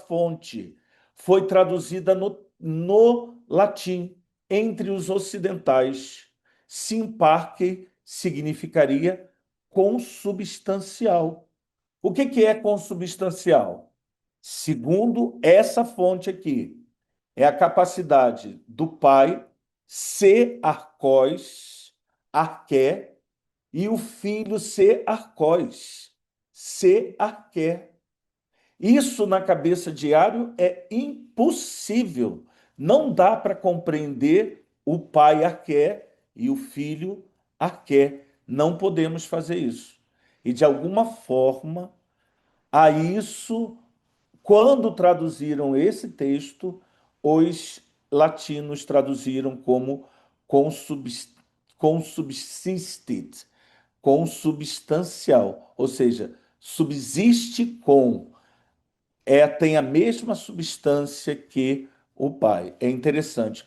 fonte foi traduzida no latim entre os ocidentais, simparque significaria consubstancial. O que é consubstancial? Segundo essa fonte aqui, é a capacidade do Pai ser arcós, arqué, e o filho ser arcós, ser arqué. Isso na cabeça de Ário é impossível. Não dá para compreender o pai arqué e o filho arqué. Não podemos fazer isso. E de alguma forma, a isso, quando traduziram esse texto, os latinos traduziram como consubsistit, consubstancial, ou seja, subsiste com, tem a mesma substância que o pai. É interessante,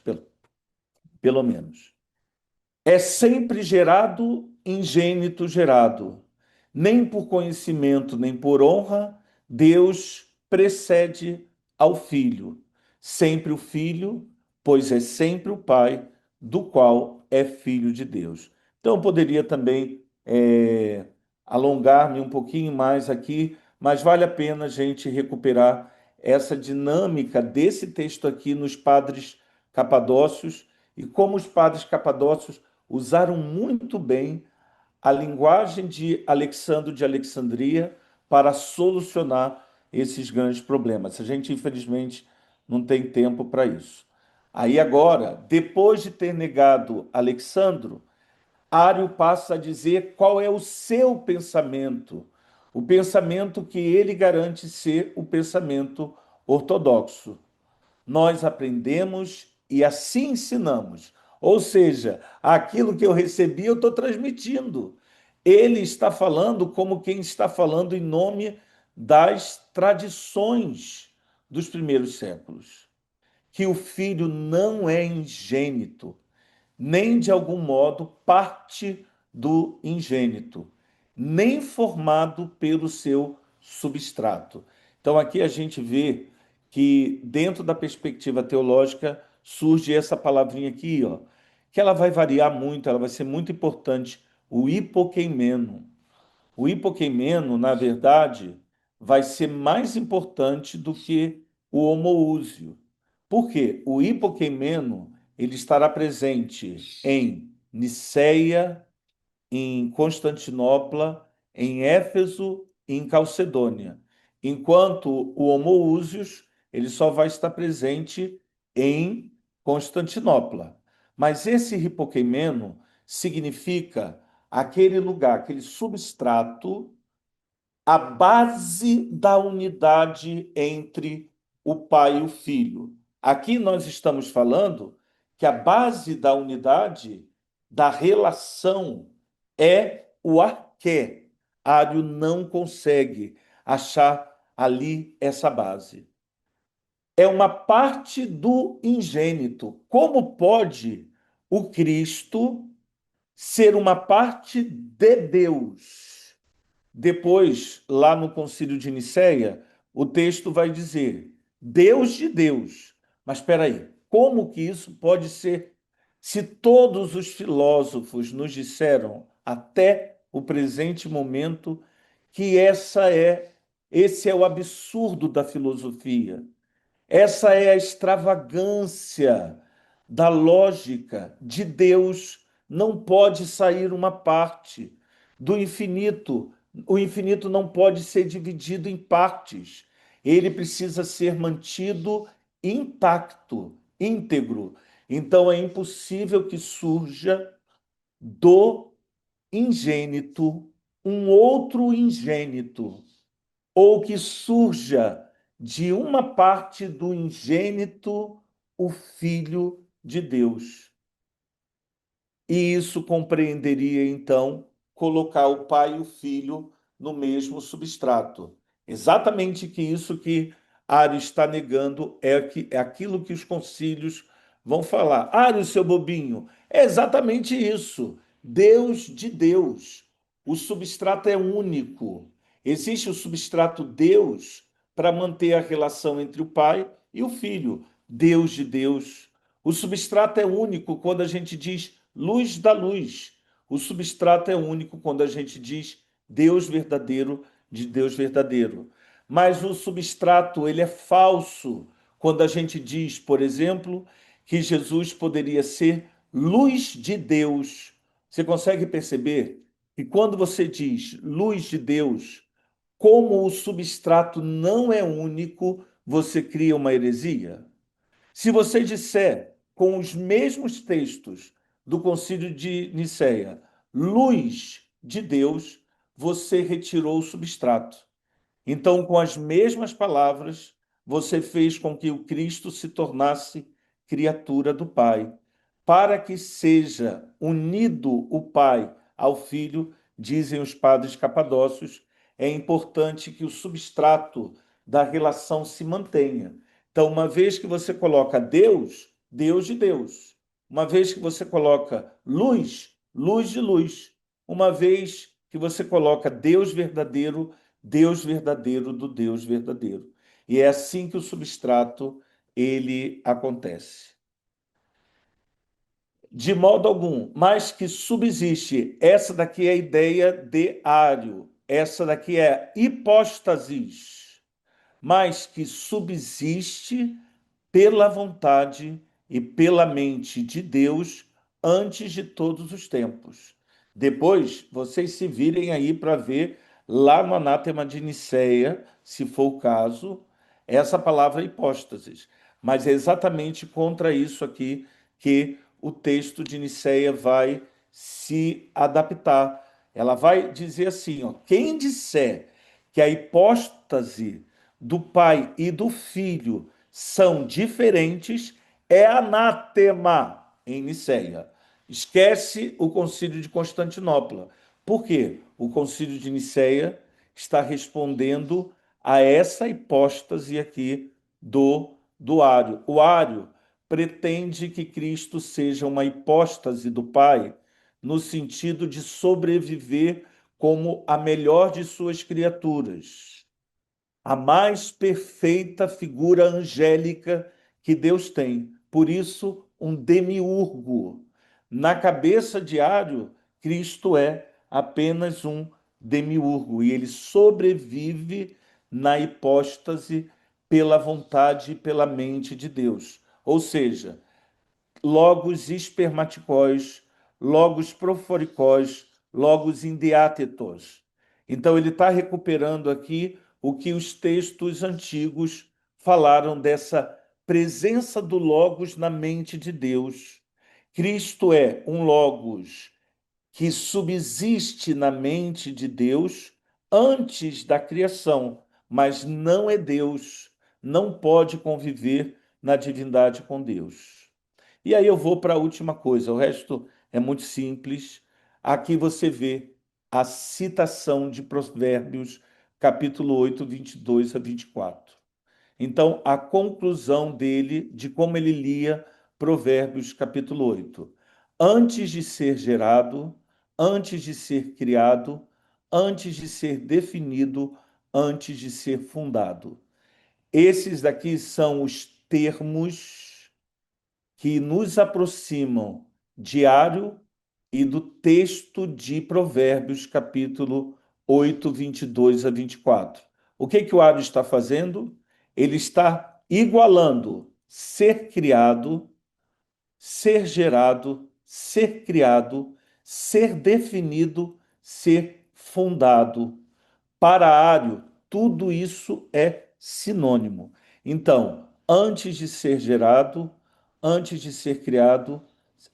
pelo menos. É sempre gerado, ingênito gerado. Nem por conhecimento, nem por honra, Deus precede ao Filho. Sempre o Filho, pois é sempre o Pai, do qual é Filho de Deus. Então, eu poderia também alongar-me um pouquinho mais aqui, mas vale a pena a gente recuperar essa dinâmica desse texto aqui nos padres capadócios e como os padres capadócios usaram muito bem a linguagem de Alexandre de Alexandria para solucionar esses grandes problemas. A gente, infelizmente, não tem tempo para isso. Aí agora, depois de ter negado Alexandro, Ário passa a dizer qual é o seu pensamento, o pensamento que ele garante ser o pensamento ortodoxo. Nós aprendemos e assim ensinamos. Ou seja, aquilo que eu recebi, eu estou transmitindo. Ele está falando como quem está falando em nome das tradições dos primeiros séculos. Que o filho não é ingênito, nem de algum modo parte do ingênito, nem formado pelo seu substrato. Então aqui a gente vê que dentro da perspectiva teológica surge essa palavrinha aqui, ó, que ela vai variar muito, ela vai ser muito importante, o hipoqueimeno. O hipoqueimeno, na verdade, vai ser mais importante do que o homoúsio. Por quê? O hipoqueimeno ele estará presente em Niceia, em Constantinopla, em Éfeso e em Calcedônia, enquanto o homoúsios ele só vai estar presente em Constantinopla. Mas esse hipoqueimeno significa aquele lugar, aquele substrato, a base da unidade entre o pai e o filho, Aqui nós estamos falando que a base da unidade, da relação, é o arqué. Ário não consegue achar ali essa base. É uma parte do ingênito. Como pode o Cristo ser uma parte de Deus? Depois, lá no Concílio de Nicéia, o texto vai dizer Deus de Deus. Mas espera aí, como que isso pode ser? Se todos os filósofos nos disseram até o presente momento que esse é o absurdo da filosofia. Essa é a extravagância da lógica de Deus. Não pode sair uma parte do infinito. O infinito não pode ser dividido em partes. Ele precisa ser mantido intacto, íntegro. Então é impossível que surja do ingênito um outro ingênito, ou que surja de uma parte do ingênito o Filho de Deus. E isso compreenderia, então, colocar o Pai e o Filho no mesmo substrato. Exatamente que isso que Ario está negando é aquilo que os concílios vão falar. Ario, seu bobinho, é exatamente isso. Deus de Deus. O substrato é único. Existe o substrato Deus para manter a relação entre o Pai e o Filho. Deus de Deus. O substrato é único quando a gente diz luz da luz. O substrato é único quando a gente diz Deus verdadeiro de Deus verdadeiro. Mas o substrato ele é falso quando a gente diz, por exemplo, que Jesus poderia ser luz de Deus. Você consegue perceber que quando você diz luz de Deus, como o substrato não é único, você cria uma heresia? Se você disser com os mesmos textos do Concílio de Nicéia, luz de Deus, você retirou o substrato. Então, com as mesmas palavras, você fez com que o Cristo se tornasse criatura do Pai. Para que seja unido o Pai ao Filho, dizem os padres capadócios, é importante que o substrato da relação se mantenha. Então, uma vez que você coloca Deus, Deus de Deus. Uma vez que você coloca luz, luz de luz. Uma vez que você coloca Deus verdadeiro do Deus verdadeiro. E é assim que o substrato ele acontece. De modo algum, mas que subsiste. Essa daqui é a ideia de Ário. Essa daqui é hipóstasis. Mas que subsiste pela vontade e pela mente de Deus antes de todos os tempos. Depois, vocês se virem aí para ver lá no Anátema de Nicéia, se for o caso, essa palavra hipóstasis. Mas é exatamente contra isso aqui que o texto de Nicéia vai se adaptar. Ela vai dizer assim, ó, quem disser que a hipóstase do Pai e do Filho são diferentes é anátema em Nicéia. Esquece o Concílio de Constantinopla. Por quê? O Concílio de Nicéia está respondendo a essa hipóstase aqui do Ário. O Ário pretende que Cristo seja uma hipóstase do Pai, no sentido de sobreviver como a melhor de suas criaturas, a mais perfeita figura angélica que Deus tem. Por isso, um demiurgo. Na cabeça de Ário, Cristo é apenas um demiurgo e ele sobrevive na hipóstase pela vontade e pela mente de Deus. Ou seja, logos espermaticós, logos proforicós, logos indiátetos. Então, ele está recuperando aqui o que os textos antigos falaram dessa presença do logos na mente de Deus. Cristo é um logos que subsiste na mente de Deus antes da criação, mas não é Deus, não pode conviver na divindade com Deus. E aí eu vou para a última coisa, o resto é muito simples. Aqui você vê a citação de Provérbios, capítulo 8, 22 a 24. Então, a conclusão dele, de como ele lia Provérbios, capítulo 8. Antes de ser gerado, antes de ser criado, antes de ser definido, antes de ser fundado. Esses daqui são os termos que nos aproximam diário e do texto de Provérbios, capítulo 8, 22 a 24. O que que o Ario está fazendo? Ele está igualando ser criado, ser gerado, ser criado, ser definido, ser fundado. Para Ario, tudo isso é sinônimo. Então, antes de ser gerado, antes de ser criado,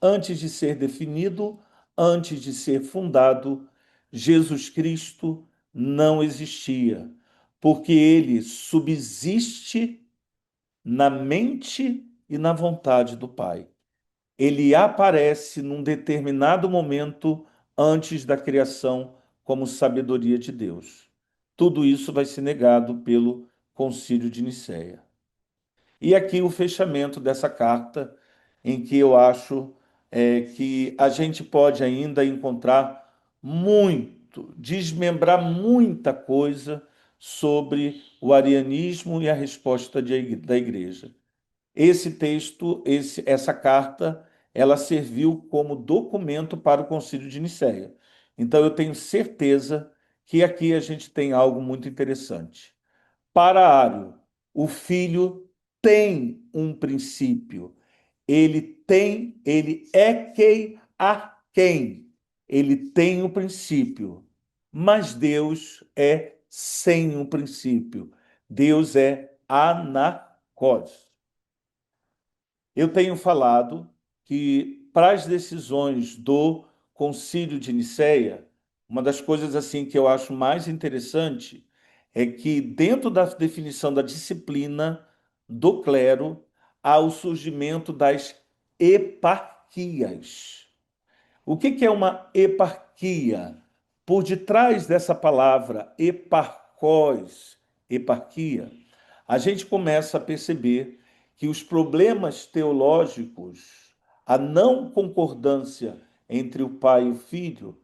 antes de ser definido, antes de ser fundado, Jesus Cristo não existia, porque ele subsiste na mente e na vontade do Pai. Ele aparece num determinado momento antes da criação como sabedoria de Deus. Tudo isso vai ser negado pelo Concílio de Nicéia. E aqui o fechamento dessa carta, em que eu acho que a gente pode ainda encontrar muito, desmembrar muita coisa sobre o arianismo e a resposta da igreja. Esse texto, essa carta, ela serviu como documento para o Concílio de Nicéia. Então, eu tenho certeza que aqui a gente tem algo muito interessante. Para Ário, o filho tem um princípio. Ele é quem a quem. Ele tem o princípio. Mas Deus é sem um princípio. Deus é anacós. Eu tenho falado que para as decisões do Concílio de Nicéia, uma das coisas assim que eu acho mais interessante é que dentro da definição da disciplina do clero há o surgimento das eparquias. O que é uma eparquia? Por detrás dessa palavra eparcós, eparquia, a gente começa a perceber que os problemas teológicos, a não concordância entre o pai e o filho,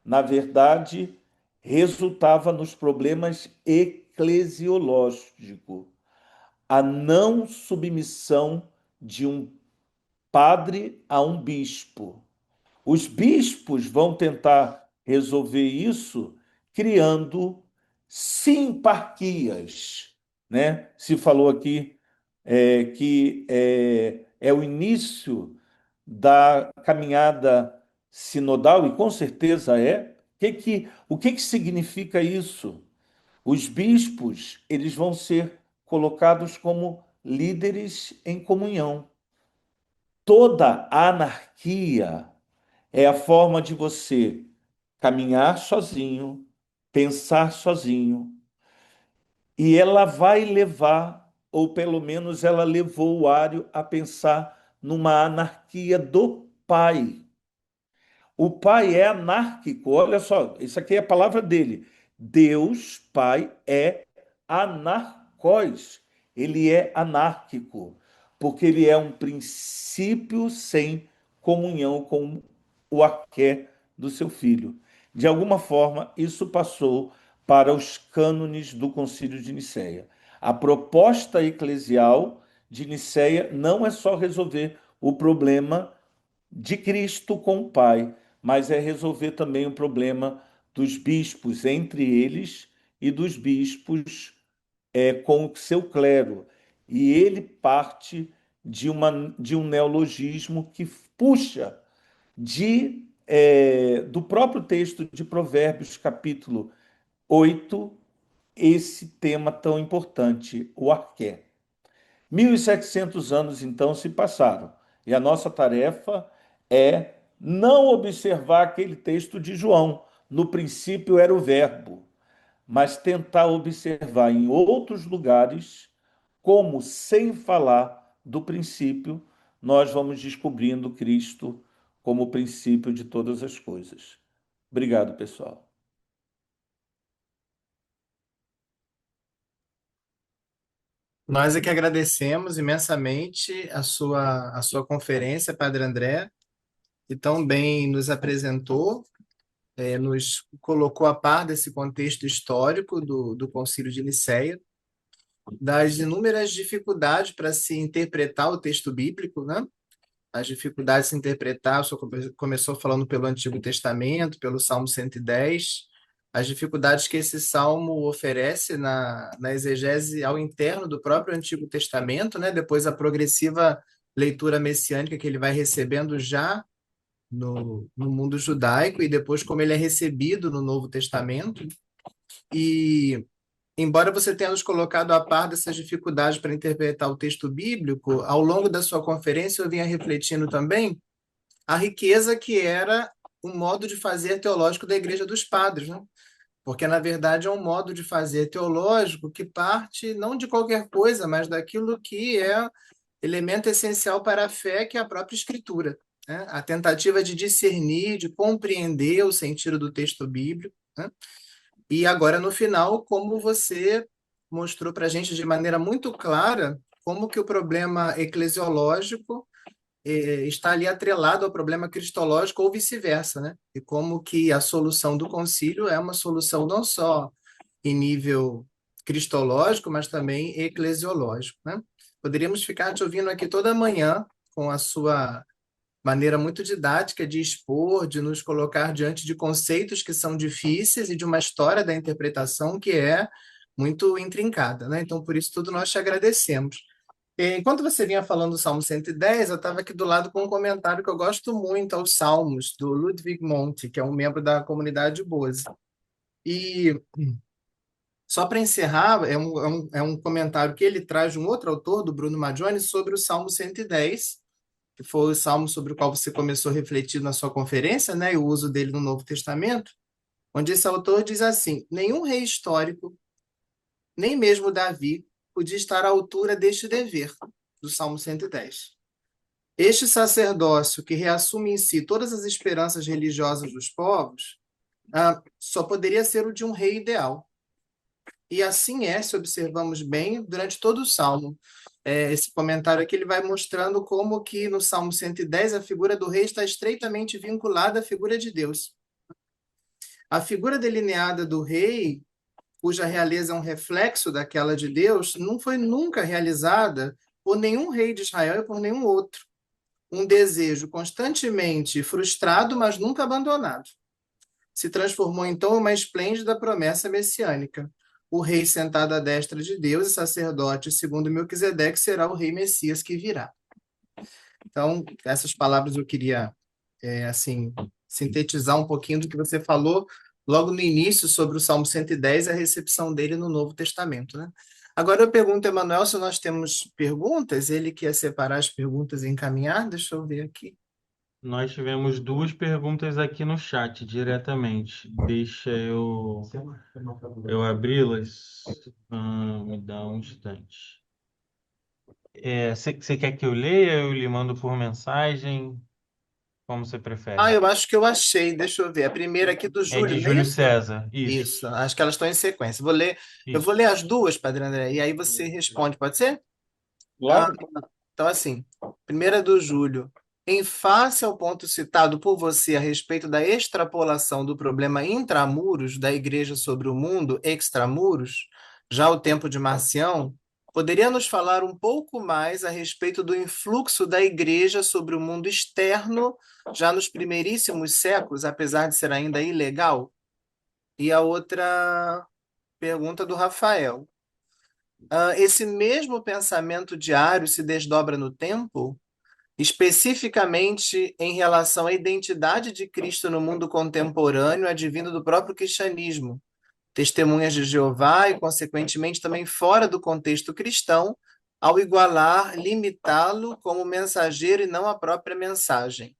na verdade, resultava nos problemas eclesiológicos, a não submissão de um padre a um bispo. Os bispos vão tentar resolver isso criando simparquias, né? Se falou aqui que é o início da caminhada sinodal, e com certeza é. O que significa isso? Os bispos, eles vão ser colocados como líderes em comunhão. Toda anarquia é a forma de você caminhar sozinho, pensar sozinho, e ela vai levar, ou pelo menos ela levou o Ário a pensar numa anarquia do pai. O pai é anárquico, olha só, isso aqui é a palavra dele. Deus, pai, é anarcós. Ele é anárquico, porque ele é um princípio sem comunhão com o arqué do seu filho. De alguma forma, isso passou para os cânones do Concílio de Nicéia. A proposta eclesial de Nicéia não é só resolver o problema de Cristo com o Pai, mas é resolver também o problema dos bispos entre eles e dos bispos com o seu clero. E ele parte de um neologismo que puxa do próprio texto de Provérbios, capítulo 8, esse tema tão importante, o arqué. 1.700 anos, então, se passaram. E a nossa tarefa é não observar aquele texto de João. No princípio era o Verbo, mas tentar observar em outros lugares como, sem falar do princípio, nós vamos descobrindo Cristo como o princípio de todas as coisas. Obrigado, pessoal. Nós é que agradecemos imensamente a sua conferência, Padre André, que tão bem nos apresentou, nos colocou a par desse contexto histórico do Concílio de Nicéia, das inúmeras dificuldades para se interpretar o texto bíblico, né? As dificuldades de se interpretar, o senhor começou falando pelo Antigo Testamento, pelo Salmo 110, as dificuldades que esse salmo oferece na exegese ao interno do próprio Antigo Testamento, né? Depois a progressiva leitura messiânica que ele vai recebendo já no mundo judaico e depois como ele é recebido no Novo Testamento. E embora você tenha nos colocado a par dessas dificuldades para interpretar o texto bíblico, ao longo da sua conferência eu vinha refletindo também a riqueza que era o modo de fazer teológico da Igreja dos Padres, né? Porque, na verdade, é um modo de fazer teológico que parte não de qualquer coisa, mas daquilo que é elemento essencial para a fé, que é a própria Escritura, né? A tentativa de discernir, de compreender o sentido do texto bíblico, né? E agora, no final, como você mostrou para a gente de maneira muito clara como que o problema eclesiológico está ali atrelado ao problema cristológico ou vice-versa, né? E como que a solução do concílio é uma solução não só em nível cristológico, mas também eclesiológico, né? Poderíamos ficar te ouvindo aqui toda manhã com a sua maneira muito didática de expor, de nos colocar diante de conceitos que são difíceis e de uma história da interpretação que é muito intrincada, né? Então, por isso tudo nós te agradecemos. Enquanto você vinha falando do Salmo 110, eu estava aqui do lado com um comentário que eu gosto muito aos Salmos, do Ludwig Monte, que é um membro da comunidade Boze. E só para encerrar, é um comentário que ele traz de um outro autor, do Bruno Maggioni, sobre o Salmo 110, que foi o salmo sobre o qual você começou a refletir na sua conferência, né, e o uso dele no Novo Testamento, onde esse autor diz assim: nenhum rei histórico, nem mesmo Davi, podia estar à altura deste dever, do Salmo 110. Este sacerdócio, que reassume em si todas as esperanças religiosas dos povos, só poderia ser o de um rei ideal. E assim é, se observamos bem, durante todo o Salmo. Esse comentário aqui ele vai mostrando como que no Salmo 110 a figura do rei está estreitamente vinculada à figura de Deus. A figura delineada do rei, cuja realeza é um reflexo daquela de Deus, não foi nunca realizada por nenhum rei de Israel e por nenhum outro. Um desejo constantemente frustrado, mas nunca abandonado. Se transformou então em uma esplêndida promessa messiânica. O rei sentado à destra de Deus e sacerdote, segundo Melquisedeque, será o rei Messias que virá. Então, essas palavras eu queria, assim, sintetizar um pouquinho do que você falou logo no início sobre o Salmo 110 e a recepção dele no Novo Testamento, né? Agora eu pergunto, Emanuel, se nós temos perguntas. Ele quer separar as perguntas e encaminhar. Deixa eu ver aqui. Nós tivemos duas perguntas aqui no chat diretamente. Deixa eu abri-las. Me dá um instante. Você quer que eu leia? Eu lhe mando por mensagem? Como você prefere? Eu acho que eu achei. Deixa eu ver. A primeira aqui do É de Júlio, não é Júlio isso? César. Isso, Isso. Acho que elas estão em sequência. Eu vou isso. ler as duas, Padre André, e aí você responde, pode ser? Ah, Claro. então, assim, primeira do Júlio. Em face ao ponto citado por você a respeito da extrapolação do problema intramuros da Igreja sobre o mundo extramuros, já o tempo de Marcião, poderia nos falar um pouco mais a respeito do influxo da Igreja sobre o mundo externo, já nos primeiríssimos séculos, apesar de ser ainda ilegal? E a outra pergunta do Rafael. Esse mesmo pensamento diário se desdobra no tempo, especificamente em relação à identidade de Cristo no mundo contemporâneo, advindo do próprio cristianismo, testemunhas de Jeová e, consequentemente, também fora do contexto cristão, ao igualar, limitá-lo como mensageiro e não a própria mensagem.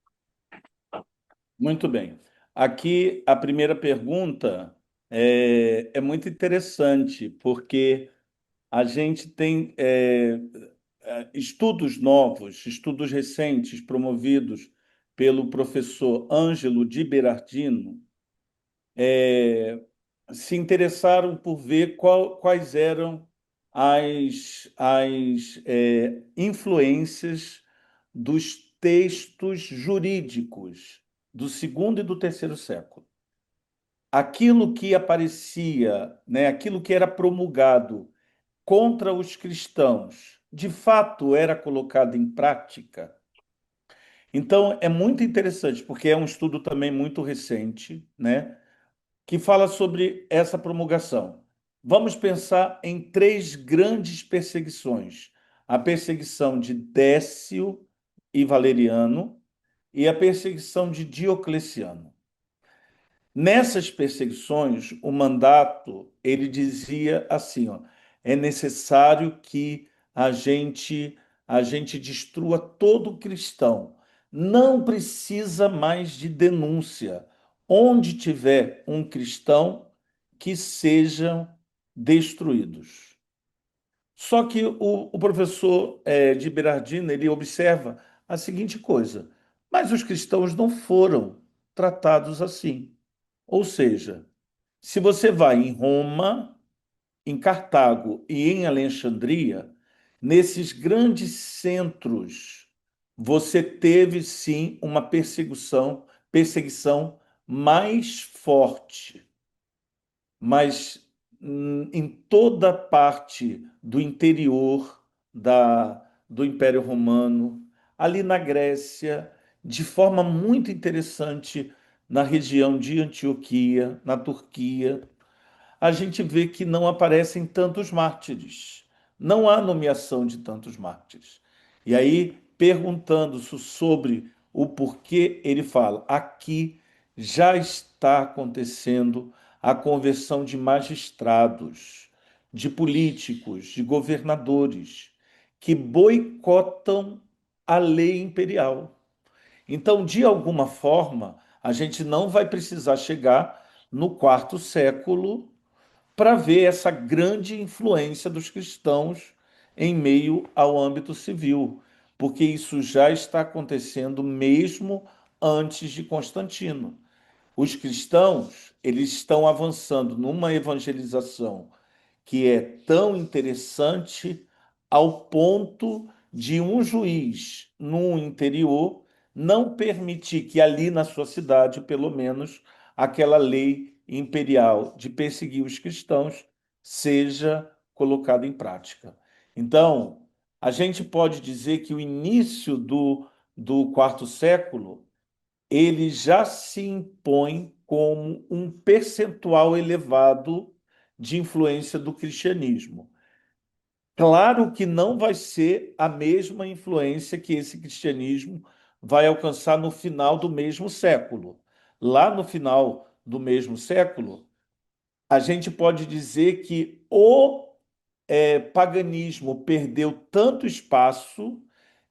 Muito bem. Aqui a primeira pergunta é muito interessante, porque a gente tem. estudos novos, estudos recentes promovidos pelo professor Ângelo de Berardino, se interessaram por ver quais eram as influências dos textos jurídicos do segundo e do terceiro século. Aquilo que aparecia, né, aquilo que era promulgado contra os cristãos, de fato era colocado em prática. Então, é muito interessante, porque é um estudo também muito recente, né, que fala sobre essa promulgação. Vamos pensar em três grandes perseguições: a perseguição de Décio e Valeriano e a perseguição de Diocleciano. Nessas perseguições, o mandato, ele dizia assim, ó, é necessário que a gente destrua todo cristão. Não precisa mais de denúncia. Onde tiver um cristão, que sejam destruídos. Só que o professor de Berardino, ele observa a seguinte coisa: mas os cristãos não foram tratados assim. Ou seja, se você vai em Roma, em Cartago e em Alexandria, nesses grandes centros, você teve sim uma perseguição mais forte, mas em toda parte do interior do Império Romano, ali na Grécia, de forma muito interessante, na região de Antioquia, na Turquia, a gente vê que não aparecem tantos mártires. Não há nomeação de tantos mártires. E aí, perguntando sobre o porquê, ele fala: aqui já está acontecendo a conversão de magistrados, de políticos, de governadores, que boicotam a lei imperial. Então, de alguma forma, a gente não vai precisar chegar no quarto século para ver essa grande influência dos cristãos em meio ao âmbito civil, porque isso já está acontecendo mesmo antes de Constantino. Os cristãos, eles estão avançando numa evangelização que é tão interessante ao ponto de um juiz no interior não permitir que ali na sua cidade, pelo menos, aquela lei imperial de perseguir os cristãos seja colocada em prática. Então, a gente pode dizer que o início do quarto século ele já se impõe como um percentual elevado de influência do cristianismo. Claro que não vai ser a mesma influência que esse cristianismo vai alcançar no final do mesmo século. Lá no final do mesmo século, a gente pode dizer que o paganismo perdeu tanto espaço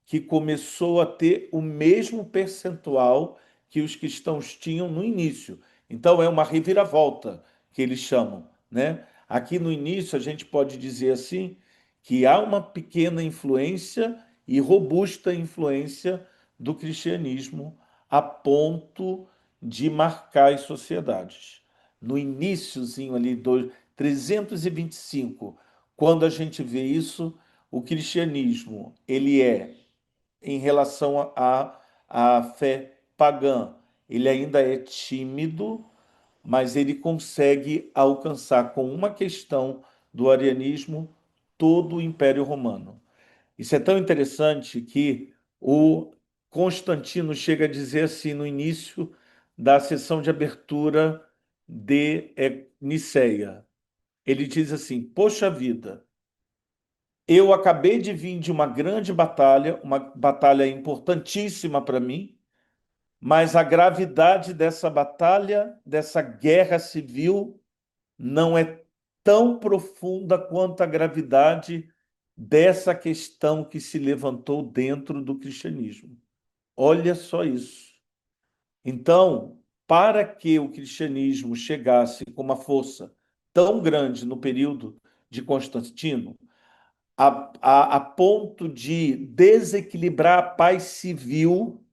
que começou a ter o mesmo percentual que os cristãos tinham no início. Então é uma reviravolta que eles chamam, né? Aqui no início a gente pode dizer assim que há uma pequena influência e robusta influência do cristianismo a ponto de marcar as sociedades. No iníciozinho ali do 325, quando a gente vê isso, o cristianismo, ele em relação à fé pagã, ele ainda é tímido, mas ele consegue alcançar com uma questão do arianismo todo o Império Romano. Isso é tão interessante que o Constantino chega a dizer assim no início da sessão de abertura de Niceia. Ele diz assim: poxa vida, eu acabei de vir de uma grande batalha, uma batalha importantíssima para mim, mas a gravidade dessa batalha, dessa guerra civil, não é tão profunda quanto a gravidade dessa questão que se levantou dentro do cristianismo. Olha só isso. Então, para que o cristianismo chegasse com uma força tão grande no período de Constantino, a ponto de desequilibrar a paz civil,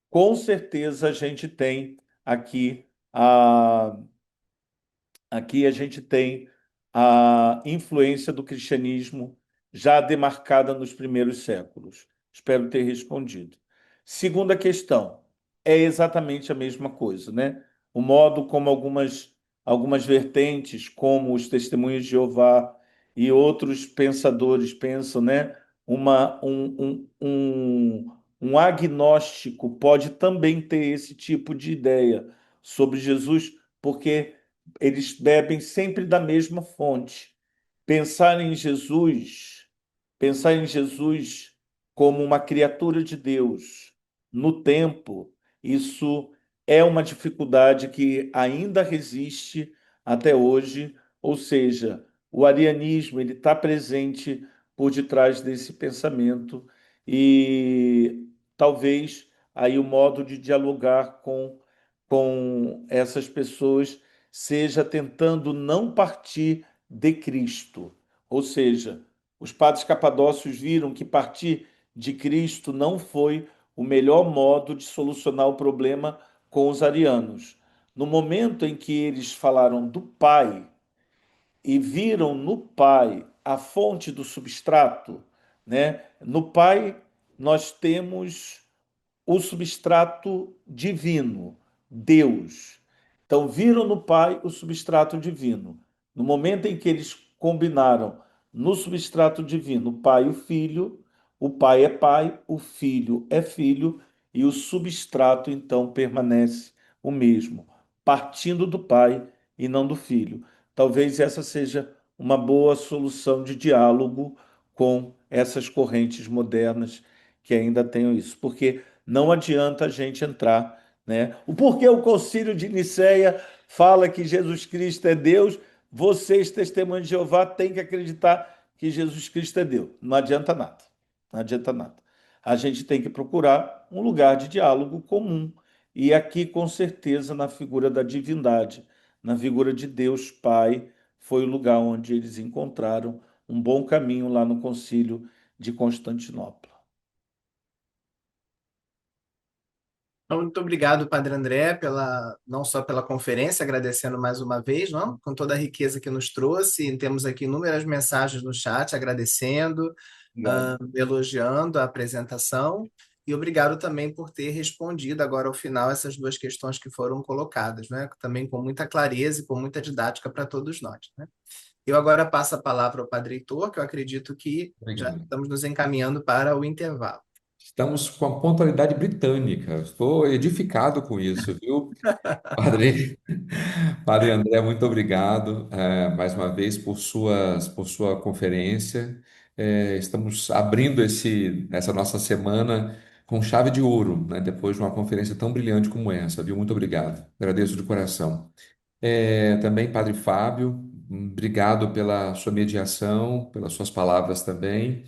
com certeza a gente tem aqui a, aqui a gente tem a influência do cristianismo já demarcada nos primeiros séculos. Espero ter respondido. Segunda questão, é exatamente a mesma coisa, né? O modo como algumas vertentes, como os Testemunhos de Jeová e outros pensadores pensam, né? Um agnóstico pode também ter esse tipo de ideia sobre Jesus, porque eles bebem sempre da mesma fonte. Pensar em Jesus, pensar em Jesus como uma criatura de Deus no tempo, isso é uma dificuldade que ainda resiste até hoje, ou seja, o arianismo ele está presente por detrás desse pensamento e talvez aí o modo de dialogar com essas pessoas seja tentando não partir de Cristo. Ou seja, os padres capadócios viram que partir de Cristo não foi o melhor modo de solucionar o problema com os arianos. No momento em que eles falaram do Pai e viram no Pai a fonte do substrato, né? No Pai nós temos o substrato divino, Deus. Então, viram no Pai o substrato divino. No momento em que eles combinaram no substrato divino o Pai e o Pai é Pai, o Filho é Filho, e o substrato, então, permanece o mesmo, partindo do Pai e não do Filho. Talvez essa seja uma boa solução de diálogo com essas correntes modernas que ainda tenham isso, porque não adianta a gente entrar, né? O porquê o Concílio de Nicéia fala que Jesus Cristo é Deus, vocês, testemunhas de Jeová, têm que acreditar que Jesus Cristo é Deus. Não adianta nada. Não adianta nada. A gente tem que procurar um lugar de diálogo comum. E aqui, com certeza, na figura da divindade, na figura de Deus Pai, foi o lugar onde eles encontraram um bom caminho lá no Concílio de Constantinopla. Então, muito obrigado, Padre André, não só pela conferência, agradecendo mais uma vez, não? Com toda a riqueza que nos trouxe. Temos aqui inúmeras mensagens no chat agradecendo, Obrigado. elogiando a apresentação. E obrigado também por ter respondido agora ao final essas duas questões que foram colocadas, né? Também com muita clareza e com muita didática para todos nós, né? Eu agora passo a palavra ao Padre Heitor, que eu acredito que já Obrigado. estamos nos encaminhando para o intervalo. Estamos com a pontualidade britânica. Estou edificado com isso, viu? Padre, Padre André, muito obrigado, mais uma vez por sua conferência. Estamos abrindo essa nossa semana com chave de ouro, né? Depois de uma conferência tão brilhante como essa, viu? Muito obrigado. Agradeço de coração. Também, Padre Fábio, obrigado pela sua mediação, pelas suas palavras também.